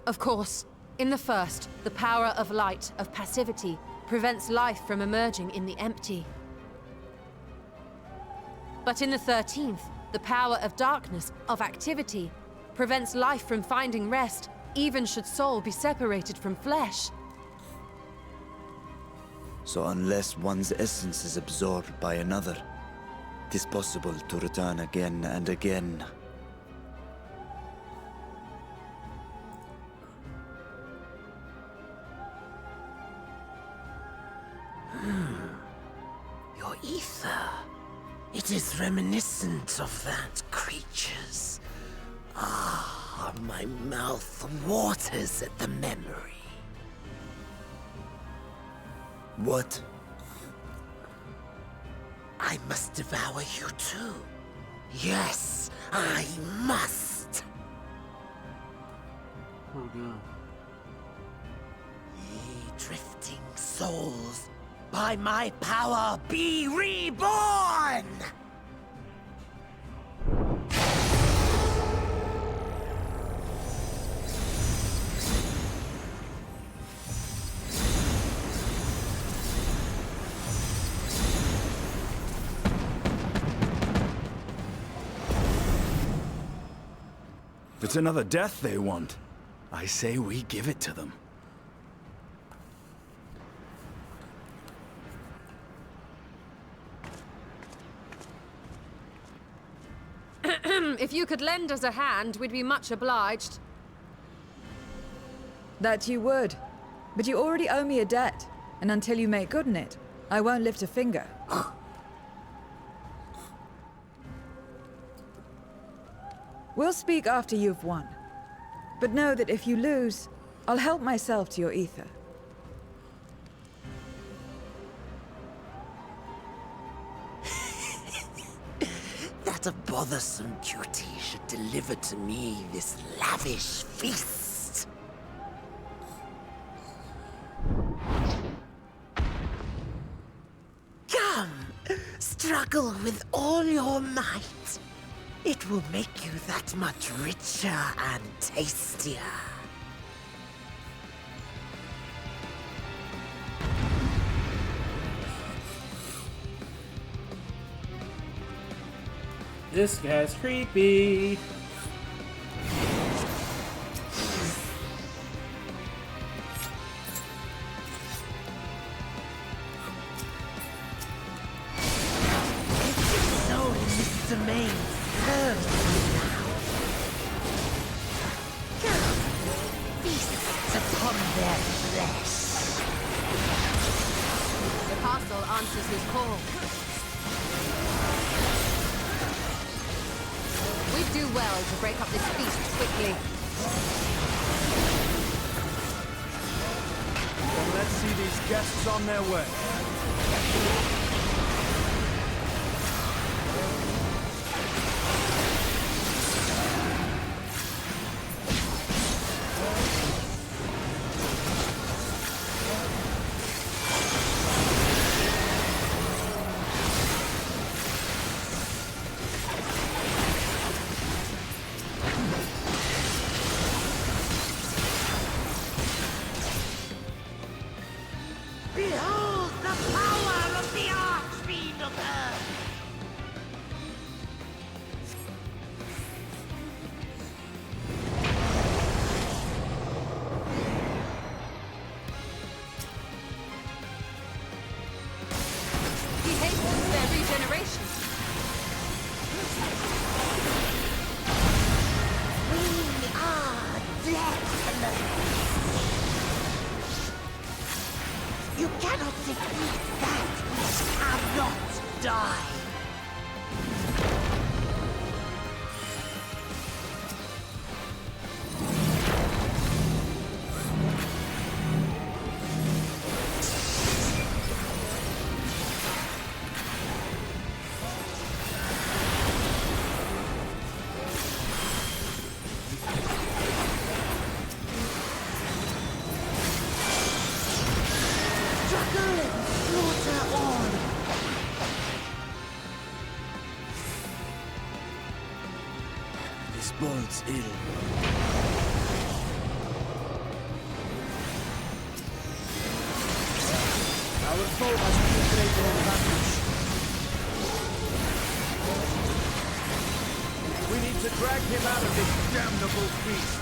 Of course, in the first, the power of light, of passivity, prevents life from emerging in the empty. But in the 13th, the power of darkness, of activity, prevents life from finding rest, even should soul be separated from flesh. So unless one's essence is absorbed by another, it is possible to return again and again. Your ether. It is reminiscent of that creature's. Ah, my mouth waters at the memory. What? I must devour you too. Yes, I must. Oh no. Ye drifting souls, by my power be reborn! If it's another death they want, I say we give it to them. If you could lend us a hand, we'd be much obliged. That you would. But you already owe me a debt, and until you make good on it, I won't lift a finger. We'll speak after you've won. But know that if you lose, I'll help myself to your ether. That a bothersome duty should deliver to me this lavish feast. Come, struggle with all your might. It will make you that much richer and tastier. This guy's creepy. Soul in this domain serves me now. Come, feast upon their flesh. The castle answers his call. We'd do well to break up this feast quickly. Well, let's see these guests on their way. You cannot defeat that which cannot die. This bodes ill. Our foe has penetrated an advantage. We need to drag him out of this damnable beast.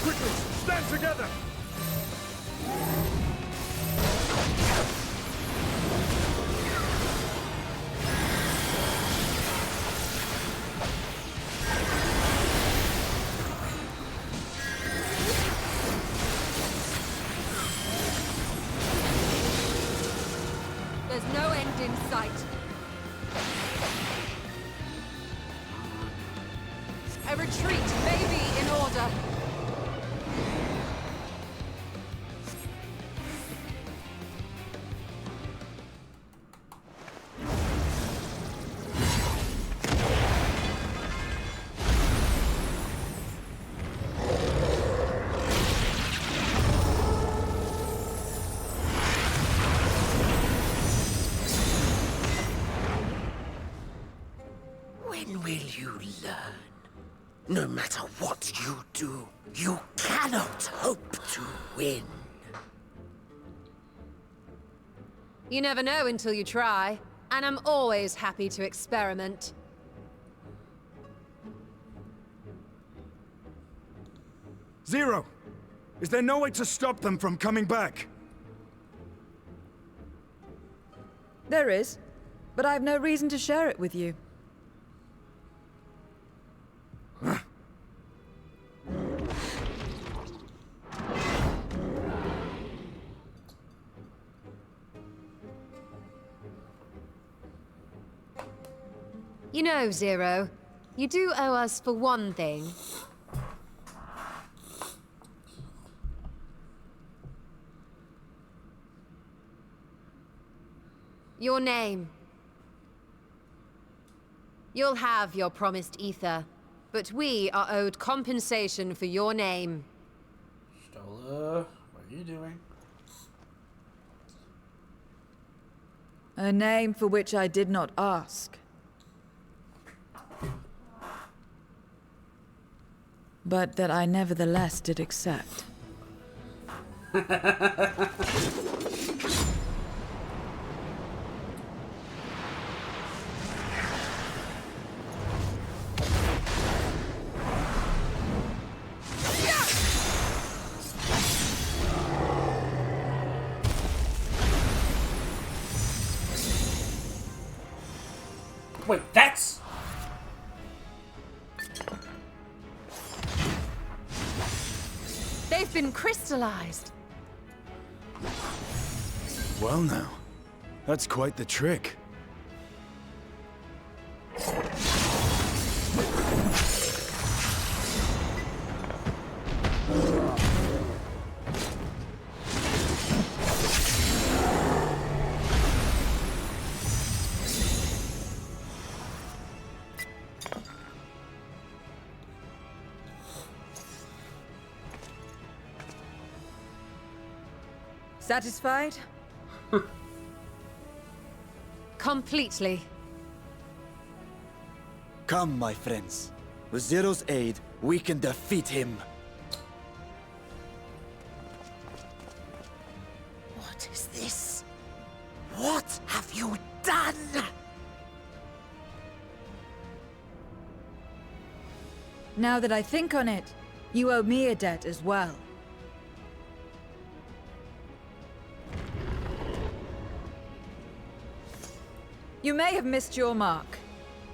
Quickly, stand together! There's no end in sight. A retreat may be in order. When will you learn? No matter what you do, you cannot hope to win. You never know until you try, and I'm always happy to experiment. Zero! Is there no way to stop them from coming back? There is, but I have no reason to share it with you. You know, Zero, you do owe us for one thing. Your name. You'll have your promised ether, but we are owed compensation for your name. Stola, what are you doing? A name for which I did not ask. But that I nevertheless did accept. Wait, that's... They've been crystallized. Well now, that's quite the trick. Satisfied? Completely. Come, my friends. With Zero's aid, we can defeat him. What is this? What have you done? Now that I think on it, you owe me a debt as well. You may have missed your mark,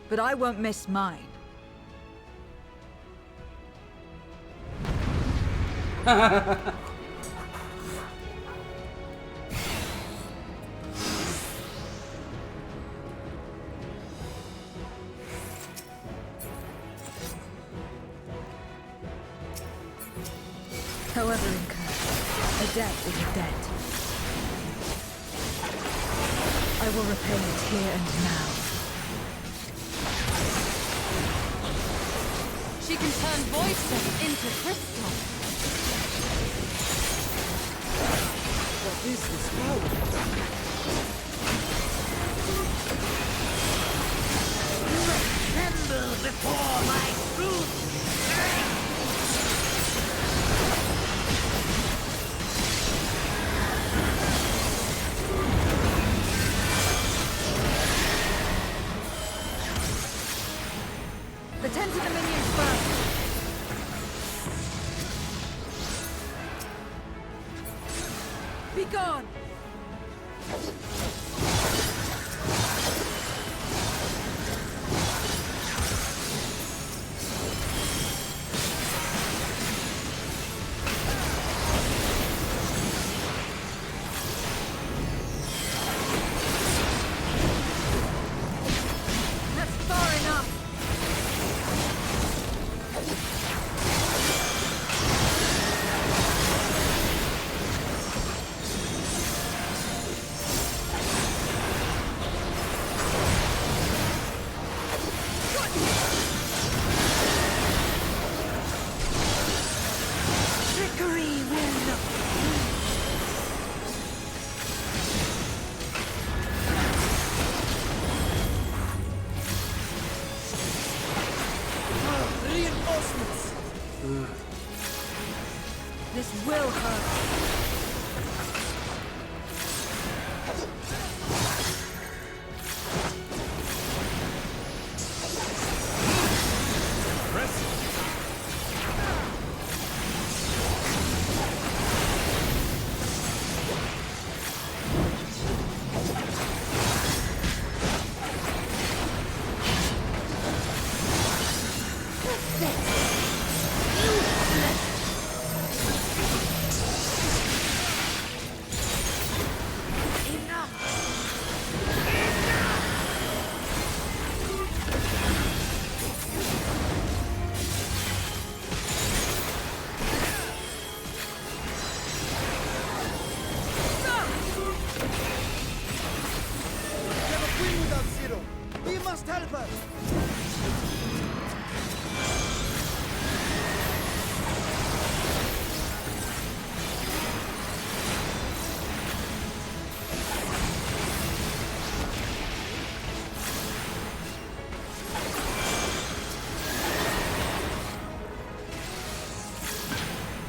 but I won't miss mine. However incurred, a debt is a debt. I will repay it here and now. She can turn void stone into crystal. What is this power? Tremble before my brute strength! Attend to the minions first. Be gone! That's far enough. Trickery will not. Reinforcements! This will hurt. We must help her!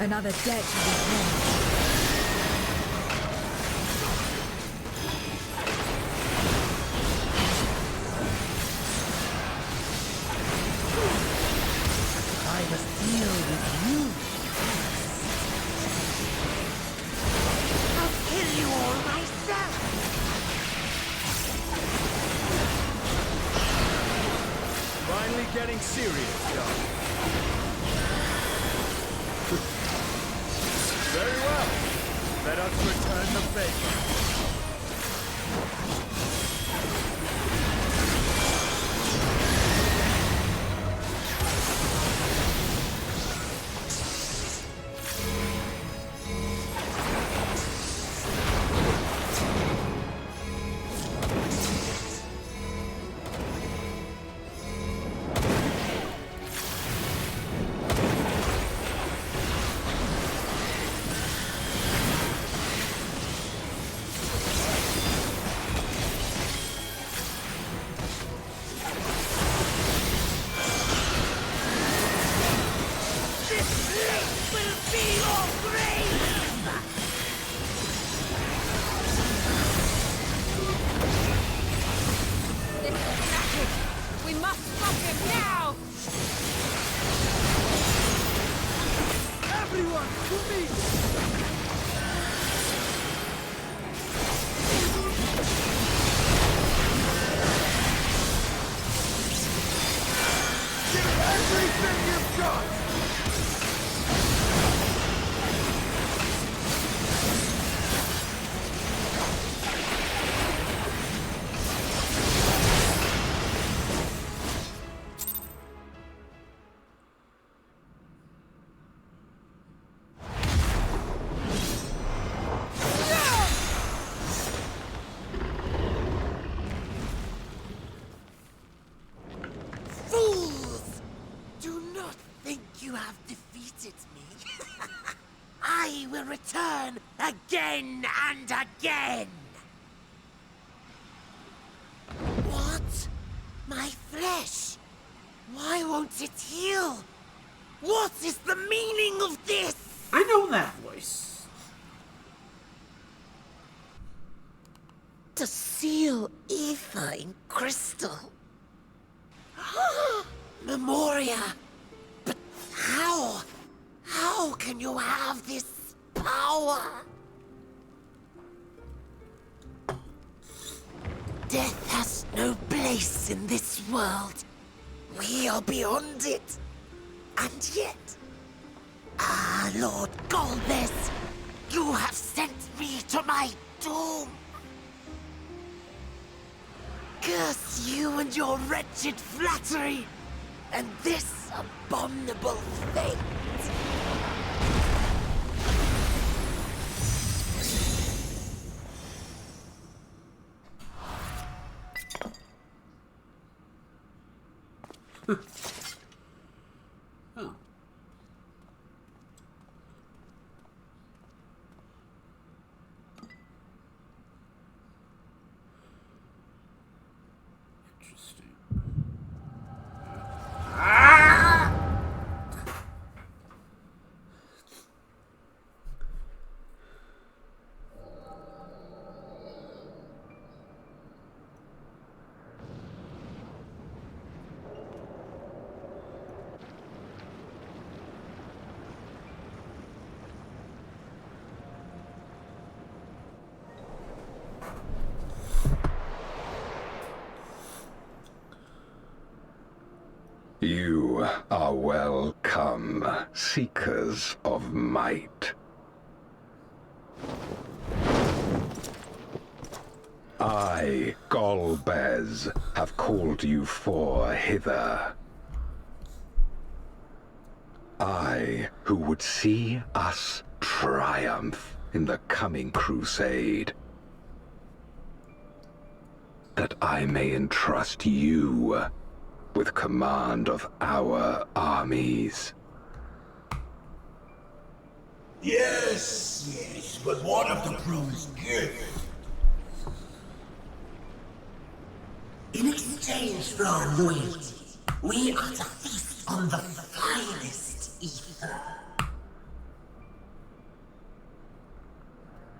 Another debt to be paid. I must deal with you. I'll kill you all myself. Finally getting serious, John. Very well. Let us return the favor. We must stop him now! Everyone, to me! I will return again and again. What? My flesh? Why won't it heal? What is the meaning of this? I know that voice. To seal ether in crystal. Memoria. But how? How can you have this power? Death has no place in this world. We are beyond it. And yet... Lord Golbez, you have sent me to my doom. Curse you and your wretched flattery, and this abominable fate. Oh. Interesting. You are welcome, seekers of might. I, Golbez, have called you for hither. I, who would see us triumph in the coming crusade. That I may entrust you with command of our armies. Yes, but what of the crew's gift? In exchange for our loyalty, we are to feast on the finest ether.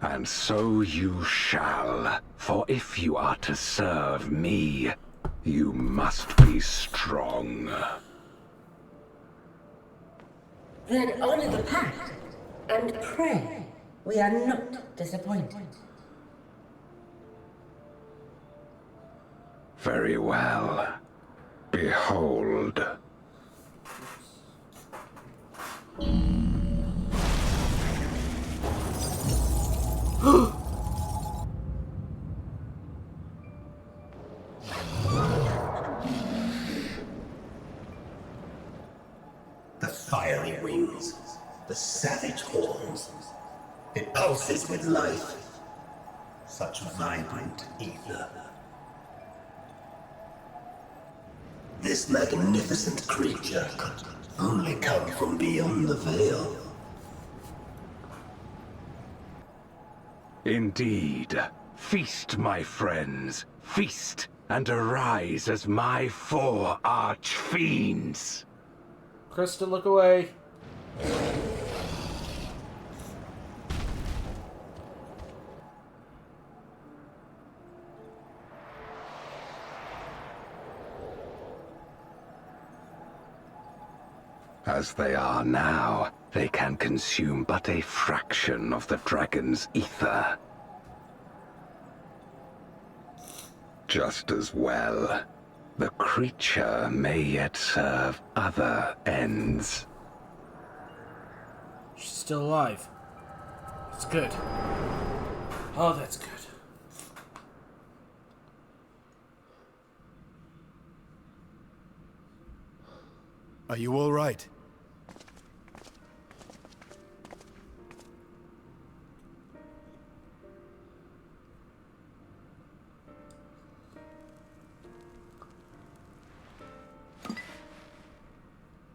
And so you shall, for if you are to serve me, you must be strong. Then honor the pact, and pray we are not disappointed. Very well. Behold. The fiery wings, the savage horns. It pulses with life. Such vibrant ether. This magnificent creature could only come from beyond the veil. Indeed. Feast, my friends. Feast and arise as my 4 arch-fiends. Krista, look away. As they are now, they can consume but a fraction of the dragon's ether. Just as well, the creature may yet serve other ends. She's still alive. That's good. Oh, that's good. Are you all right?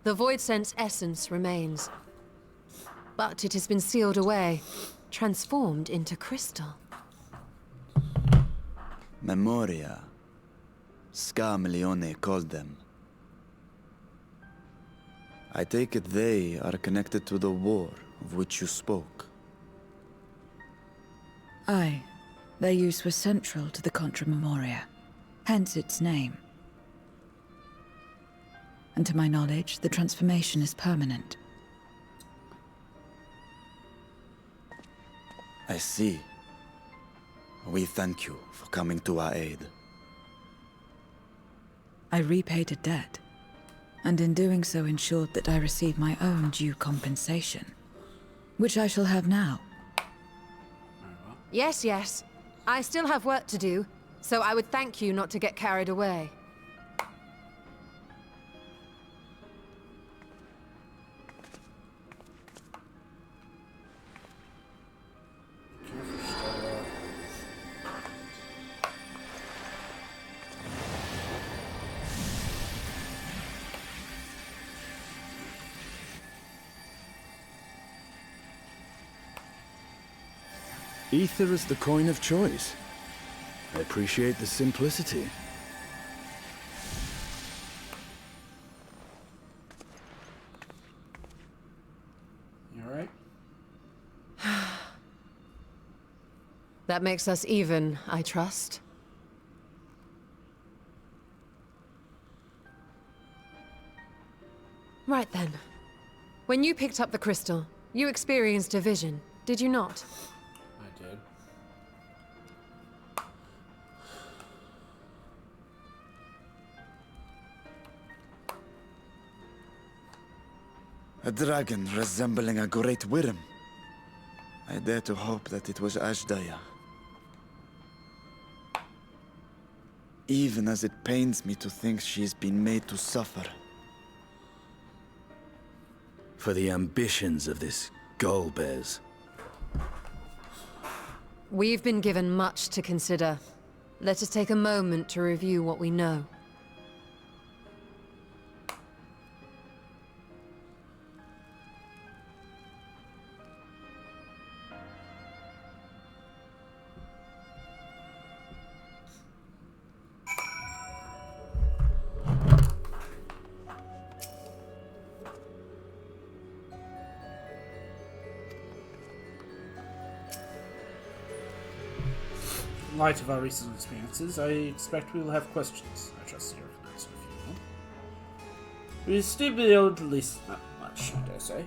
The Void Sense essence remains. But it has been sealed away, transformed into crystal. Memoria. Scarmilione called them. I take it they are connected to the war of which you spoke. Aye. Their use was central to the Contra Memoria, hence its name. And to my knowledge, the transformation is permanent. I see. We thank you for coming to our aid. I repaid a debt, and in doing so ensured that I received my own due compensation, which I shall have now. Yes, yes. I still have work to do, so I would thank you not to get carried away. Ether is the coin of choice. I appreciate the simplicity. You alright? That makes us even, I trust. Right then. When you picked up the crystal, you experienced a vision, did you not? I did. A dragon resembling a great worm. I dare to hope that it was Ashdaya. Even as it pains me to think she's been made to suffer. For the ambitions of this Golbez. We've been given much to consider. Let us take a moment to review what we know. In light of our recent experiences, I expect we will have questions. I trust you can answer a few more. We'll still be able to listen that much, I dare say.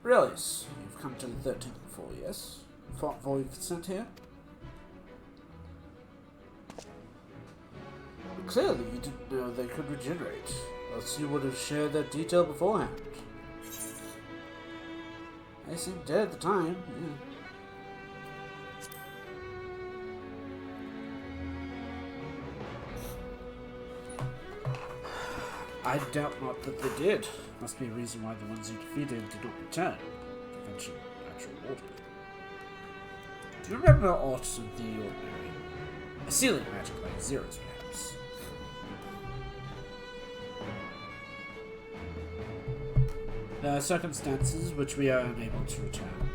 Relis, you've come to the 13th before, yes? Fought for your consent here? Clearly, you didn't know they could regenerate, else you would have shared that detail beforehand. They seemed dead at the time, I doubt not that they did. Must be a reason why the ones you defeated did not return. Convention natural order. Do you remember aught of the ordinary? A sealing magic like Zero's, perhaps? There are circumstances which we are unable to return.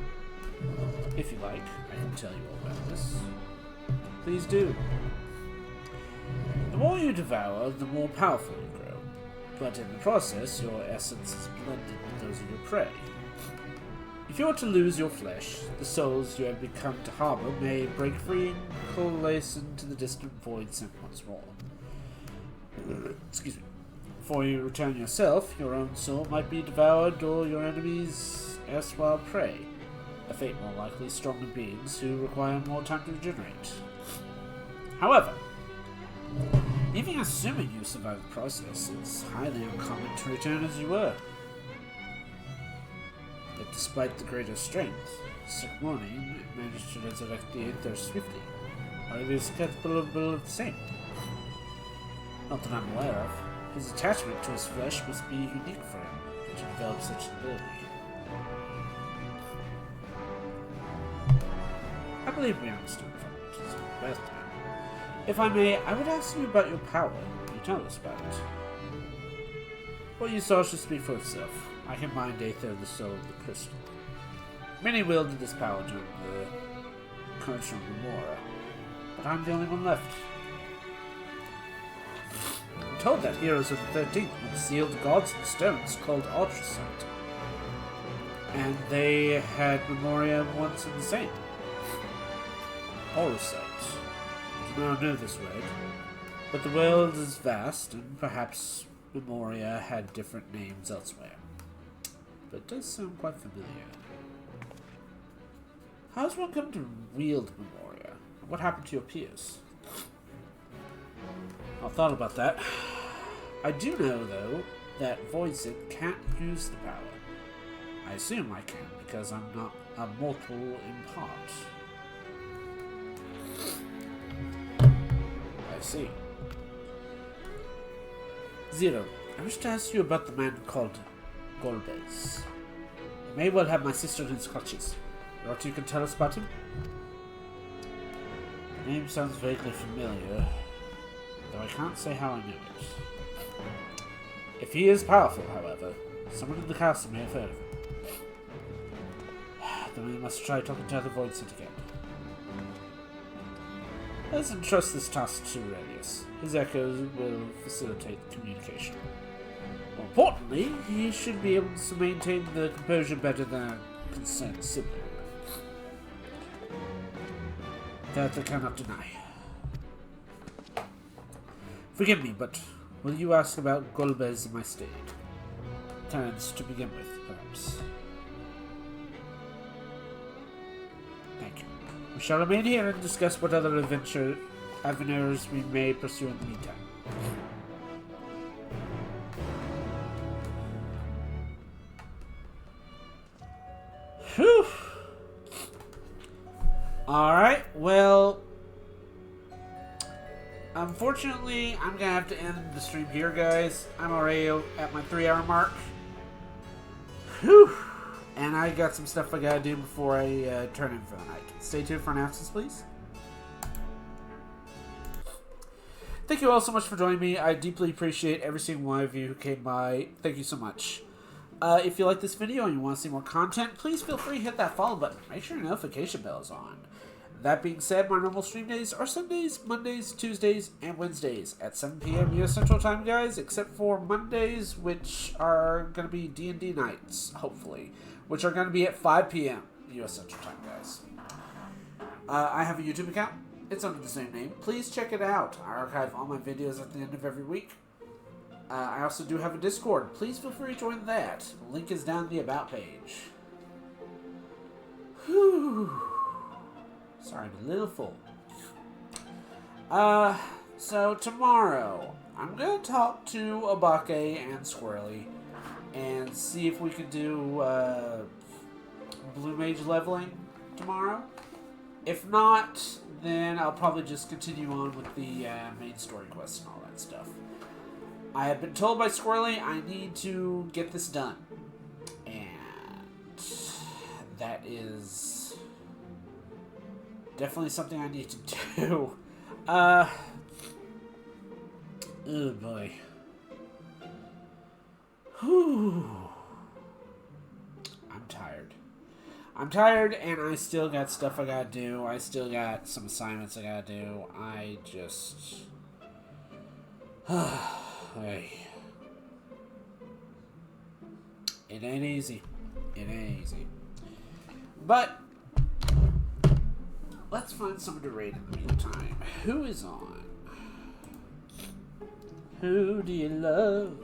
If you like, I can tell you all about this. Please do. The more you devour, the more powerful you grow. But in the process, your essence is blended with those of your prey. If you are to lose your flesh, the souls you have become to harbor may break free and coalesce into the distant void sent once more. Excuse me. Before you return yourself, your own soul might be devoured or your enemy's erstwhile prey, a fate more likely stronger beings who require more time to regenerate. However, even assuming you survive the process, it's highly uncommon to return as you were. Yet despite the greater strength, Sickmorning managed to resurrect the Aether swiftly. Are you capable of the same? Not that I'm aware of. His attachment to his flesh must be unique for him, to develop such an ability. believe we understand the best time. If I may, I would ask you about your power. Can you tell us about it? What you saw should speak for itself. I can bind Aether of the soul of the crystal. Many wielded this power during the curse of Remora, but I'm the only one left. I'm told that heroes of the 13th would sealed gods in stones called Ultrasight, and they had Memoria once in the same. Orasight. You now know this word, but the world is vast, and perhaps Memoria had different names elsewhere. But it does sound quite familiar. How does one come to wield Memoria? What happened to your peers? I've thought about that. I do know, though, that Voiceit can't use the power. I assume I can, because I'm not a mortal in part. I see. Zero, I wish to ask you about the man called Golbez. He may well have my sister in his clutches. What you can tell us about him? The name sounds vaguely familiar, though I can't say how I knew it. If he is powerful, however, someone in the castle may have heard of him. Then we must try talking to other Voiceit again. Let's entrust this task to Aurelius. His echoes will facilitate communication. More importantly, he should be able to maintain the composure better than a concerned sibling. That I cannot deny. Forgive me, but will you ask about Golbez in my stead? Terence to begin with, perhaps. Thank you. We shall remain here and discuss what other avenues we may pursue in the meantime. Whew. Alright, well, unfortunately, I'm gonna have to end the stream here, guys. I'm already at my 3-hour mark. Whew. And I got some stuff I gotta do before I turn in for the night. Stay tuned for announcements, please. Thank you all so much for joining me. I deeply appreciate every single one of you who came by. Thank you so much. If you like this video and you want to see more content, please feel free to hit that follow button. Make sure your notification bell is on. That being said, my normal stream days are Sundays, Mondays, Tuesdays, and Wednesdays at 7 p.m. US Central Time, guys, except for Mondays, which are going to be D&D nights, hopefully, which are going to be at 5 p.m. US Central Time, guys. I have a YouTube account. It's under the same name. Please check it out. I archive all my videos at the end of every week. I also do have a Discord. Please feel free to join that. The link is down the About page. Whew. Sorry, I'm a little full. So tomorrow, I'm going to talk to Abake and Squirrely and see if we can do Blue Mage leveling tomorrow. If not, then I'll probably just continue on with the main story quests and all that stuff. I have been told by Squirrely I need to get this done. And that is definitely something I need to do. Oh boy. Whew. I'm tired. I'm tired and I still got stuff I gotta do. I still got some assignments I gotta do. I just... Hey. It ain't easy. It ain't easy. But let's find someone to raid in the meantime. Who is on? Who do you love?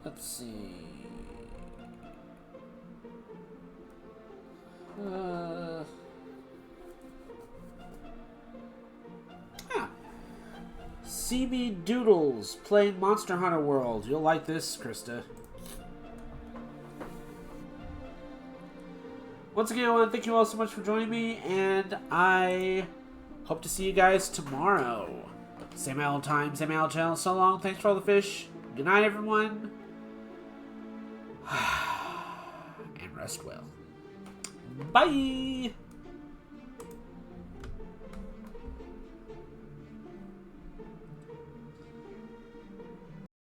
Let's see. CB Doodles playing Monster Hunter World. You'll like this, Krista. Once again, I want to thank you all so much for joining me, and I hope to see you guys tomorrow. Same old time, same old channel. So long. Thanks for all the fish. Good night, everyone. And rest well. Bye!